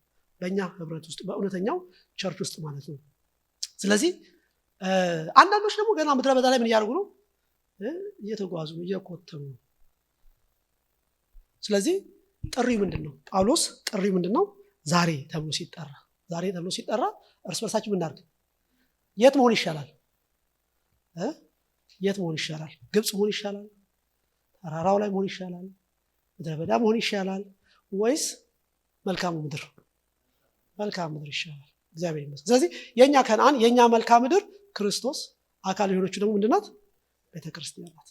በእኛ ህብረት ውስጥ በእውነተኛው ቸርች ውስጥ ማለት ነው። ስለዚህ አንዳንዶች ደግሞ ገና ምድረ በዳ ላይ ምን እያደረጉ ነው? እየተጓዙ እየኮተኑ። ስለዚህ ጥሪው ምንድን ነው? ጳውሎስ ጥሪው ምንድን ነው? ዛሬ ተብሎ ሲጠራ እርስ በርሳችን ምን እናድርግ? የት መሆን ይሻላል? የት መሆን ይሻላል? ግብጽ መሆን ይሻላል? ተራራው ላይ መሆን ይሻላል? ምድረ በዳ መሆን ይሻላል? ወይስ መልካሙ ምድር? መልካም ምድር ይሻላል። እግዚአብሔር ይመስገን። ስለዚህ የኛ ከነዓን የኛ መልካም ምድር ክርስቶስ፣ አካል የሆነችው ደግሞ ምንድን ናት? ቤተክርስቲያን ናት።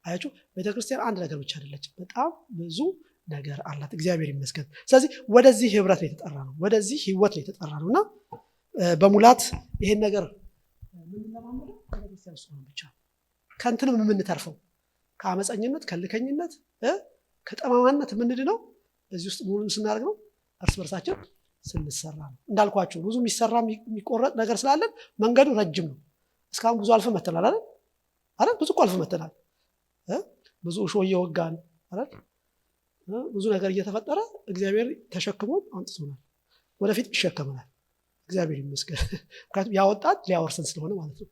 አያችሁ፣ ቤተክርስቲያን አንድ ነገር ብቻ አይደለችም፣ በጣም ብዙ ነገር አላት። እግዚአብሔር ይመስገን። ስለዚህ ወደዚህ ህብረት ላይ የተጠራ ነው፣ ወደዚህ ህይወት ላይ የተጠራ ነውና በሙላት ይሄን ነገር ምን ለማመድ ቤተክርስቲያን ውስጥ ነው ብቻ ከእንትንም የምንተርፈው ከአመፀኝነት፣ ከልከኝነት፣ ከጠማማነት የምንድነው እዚህ ውስጥ ሙሉን ስናደርግ ነው፣ እርስ በርሳችን ስንሰራ ነው። እንዳልኳችሁ ብዙ የሚሰራ የሚቆረጥ ነገር ስላለን መንገዱ ረጅም ነው። እስካሁን ብዙ አልፈን መተናል አይደል? ብዙ እኮ አልፈን መተናል። ብዙ እሾህ እየወጋን አይደል? ብዙ ነገር እየተፈጠረ እግዚአብሔር ተሸክሞን አምጥቶናል። ወደፊት ይሸከመናል። እግዚአብሔር ይመስገን። ምክንያቱም ያወጣት ሊያወርሰን ስለሆነ ማለት ነው።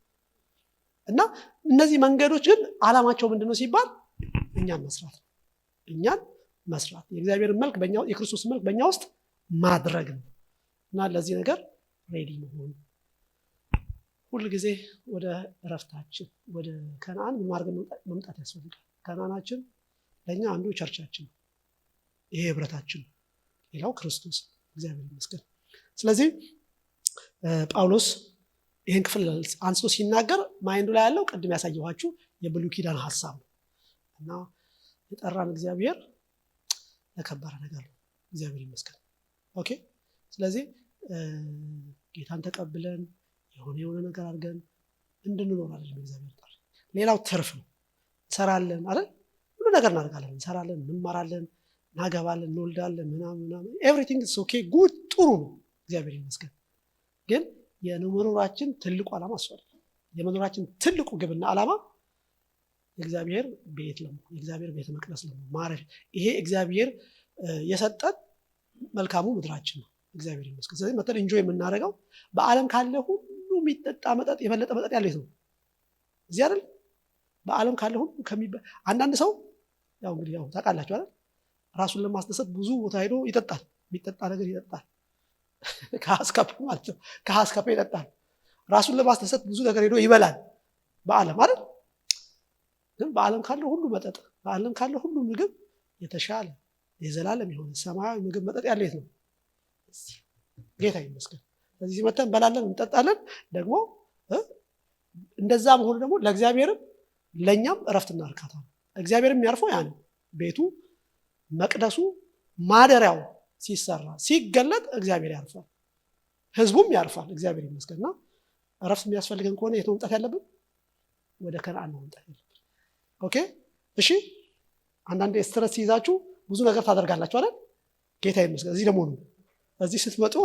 እና እነዚህ መንገዶች ግን ዓላማቸው ምንድነው ሲባል እኛን መስራት ነው። እኛን መስራት፣ የእግዚአብሔር መልክ በእኛ፣ የክርስቶስ መልክ በእኛ ውስጥ ማድረግ ነው። እና ለዚህ ነገር ሬዲ መሆን፣ ሁል ጊዜ ወደ እረፍታችን ወደ ከነዓን ማድረግ መምጣት ያስፈልጋል። ከነዓናችን ለእኛ አንዱ ቸርቻችን፣ ይሄ ህብረታችን፣ ሌላው ክርስቶስ። እግዚአብሔር ይመስገን። ስለዚህ ጳውሎስ ይህን ክፍል አንስቶ ሲናገር ማይንዱ ላይ ያለው ቅድም ያሳየኋችሁ የብሉይ ኪዳን ሀሳብ ነው። እና የጠራን እግዚአብሔር ለከበረ ነገር ነው። እግዚአብሔር ይመስገን። ኦኬ። ስለዚህ ጌታን ተቀብለን የሆነ ነገር አድርገን እንድንኖር አይደለም እግዚአብሔር ጠራ። ሌላው ትርፍ ነው። እንሰራለን አይደል? ሁሉ ነገር እናደርጋለን፣ እንሰራለን፣ እንማራለን፣ እናገባለን፣ እንወልዳለን፣ ምናምን ኤቭሪቲንግ ኢዝ ኦኬ፣ ጉድ፣ ጥሩ ነው። እግዚአብሔር ይመስገን። ግን የመኖራችን ትልቁ ዓላማ እሱ አይደለም። የመኖራችን ትልቁ ግብና ዓላማ የእግዚአብሔር ቤት ለመሆን፣ የእግዚአብሔር ቤተ መቅደስ ለመሆን ማረፍ። ይሄ እግዚአብሔር የሰጠን መልካሙ ምድራችን ነው። እግዚአብሔር ይመስገን። ስለዚህ መተን ኢንጆይ የምናደርገው በዓለም ካለ ሁሉ የሚጠጣ መጠጥ የበለጠ መጠጥ ያለው የት ነው? እዚህ አይደል? በዓለም ካለ ሁሉ አንዳንድ ሰው ያው እንግዲህ ያው ታውቃላችሁ አይደል? ራሱን ለማስደሰት ብዙ ቦታ ሄዶ ይጠጣል። የሚጠጣ ነገር ይጠጣል። ከሀስከፕ ማለት ነው። ከሀስከፕ ይጠጣል። ራሱን ለማስደሰት ብዙ ነገር ሄዶ ይበላል በዓለም አይደል? ግን በዓለም ካለው ሁሉ መጠጥ፣ በዓለም ካለው ሁሉ ምግብ የተሻለ የዘላለም የሆነ ሰማያዊ ምግብ መጠጥ ያለው የት ነው? ጌታ ይመስገን። ስለዚህ መተን እንበላለን፣ እንጠጣለን። ደግሞ እንደዛ መሆኑ ደግሞ ለእግዚአብሔርም ለእኛም እረፍትና እርካታ ነው። እግዚአብሔርም የሚያርፈው ያን ቤቱ፣ መቅደሱ፣ ማደሪያው ሲሰራ ሲገለጥ እግዚአብሔር ያርፋል፣ ህዝቡም ያርፋል። እግዚአብሔር ይመስገንና እረፍት የሚያስፈልገን ከሆነ የት መምጣት ያለብን? ወደ ከነዓን ነው መምጣት ያለብን። ኦኬ እሺ። አንዳንዴ ስትረስ ሲይዛችሁ ብዙ ነገር ታደርጋላችሁ አይደል? ጌታ ይመስገን። እዚህ ደግሞ ነው እዚህ ስትመጡ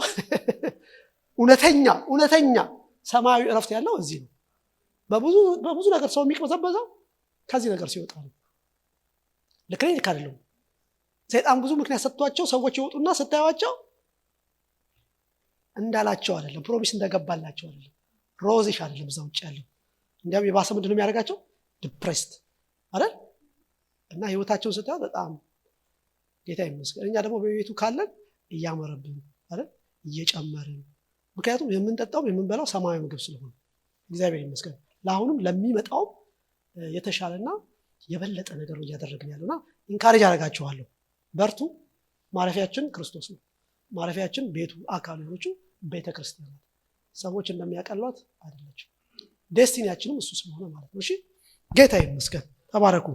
እውነተኛ ሰማያዊ እረፍት ያለው እዚህ ነው። በብዙ ነገር ሰው የሚቅበዘበዘው ከዚህ ነገር ሲወጣ ነው። ልክ ነኝ? ልክ አይደለም? ሰይጣን ብዙ ምክንያት ሰጥቷቸው ሰዎች ይወጡና ስታዩዋቸው እንዳላቸው አይደለም፣ ፕሮሚስ እንደገባላቸው አይደለም፣ ሮዚሽ አይደለም እዛ ውጭ ያለው። እንዲያውም የባሰ ምንድነው የሚያደርጋቸው? ዲፕሬስድ አይደል? እና ህይወታቸውን ስታዩ በጣም ጌታ ይመስገን። እኛ ደግሞ በቤቱ ካለን እያመረብን አይደል? እየጨመርን። ምክንያቱም የምንጠጣው የምንበላው ሰማያዊ ምግብ ስለሆነ እግዚአብሔር ይመስገን። ለአሁንም ለሚመጣው የተሻለና የበለጠ ነገር እያደረግን ያለውና ኢንካሬጅ አደርጋችኋለሁ። በርቱ። ማረፊያችን ክርስቶስ ነው። ማረፊያችን ቤቱ አካሉ የሆነችው ቤተክርስቲያን ናት። ሰዎች እንደሚያቀሏት አይደለችም። ዴስቲኒያችንም እሱ ስለሆነ ማለት ነው። እሺ ጌታ ይመስገን። ተባረኩ።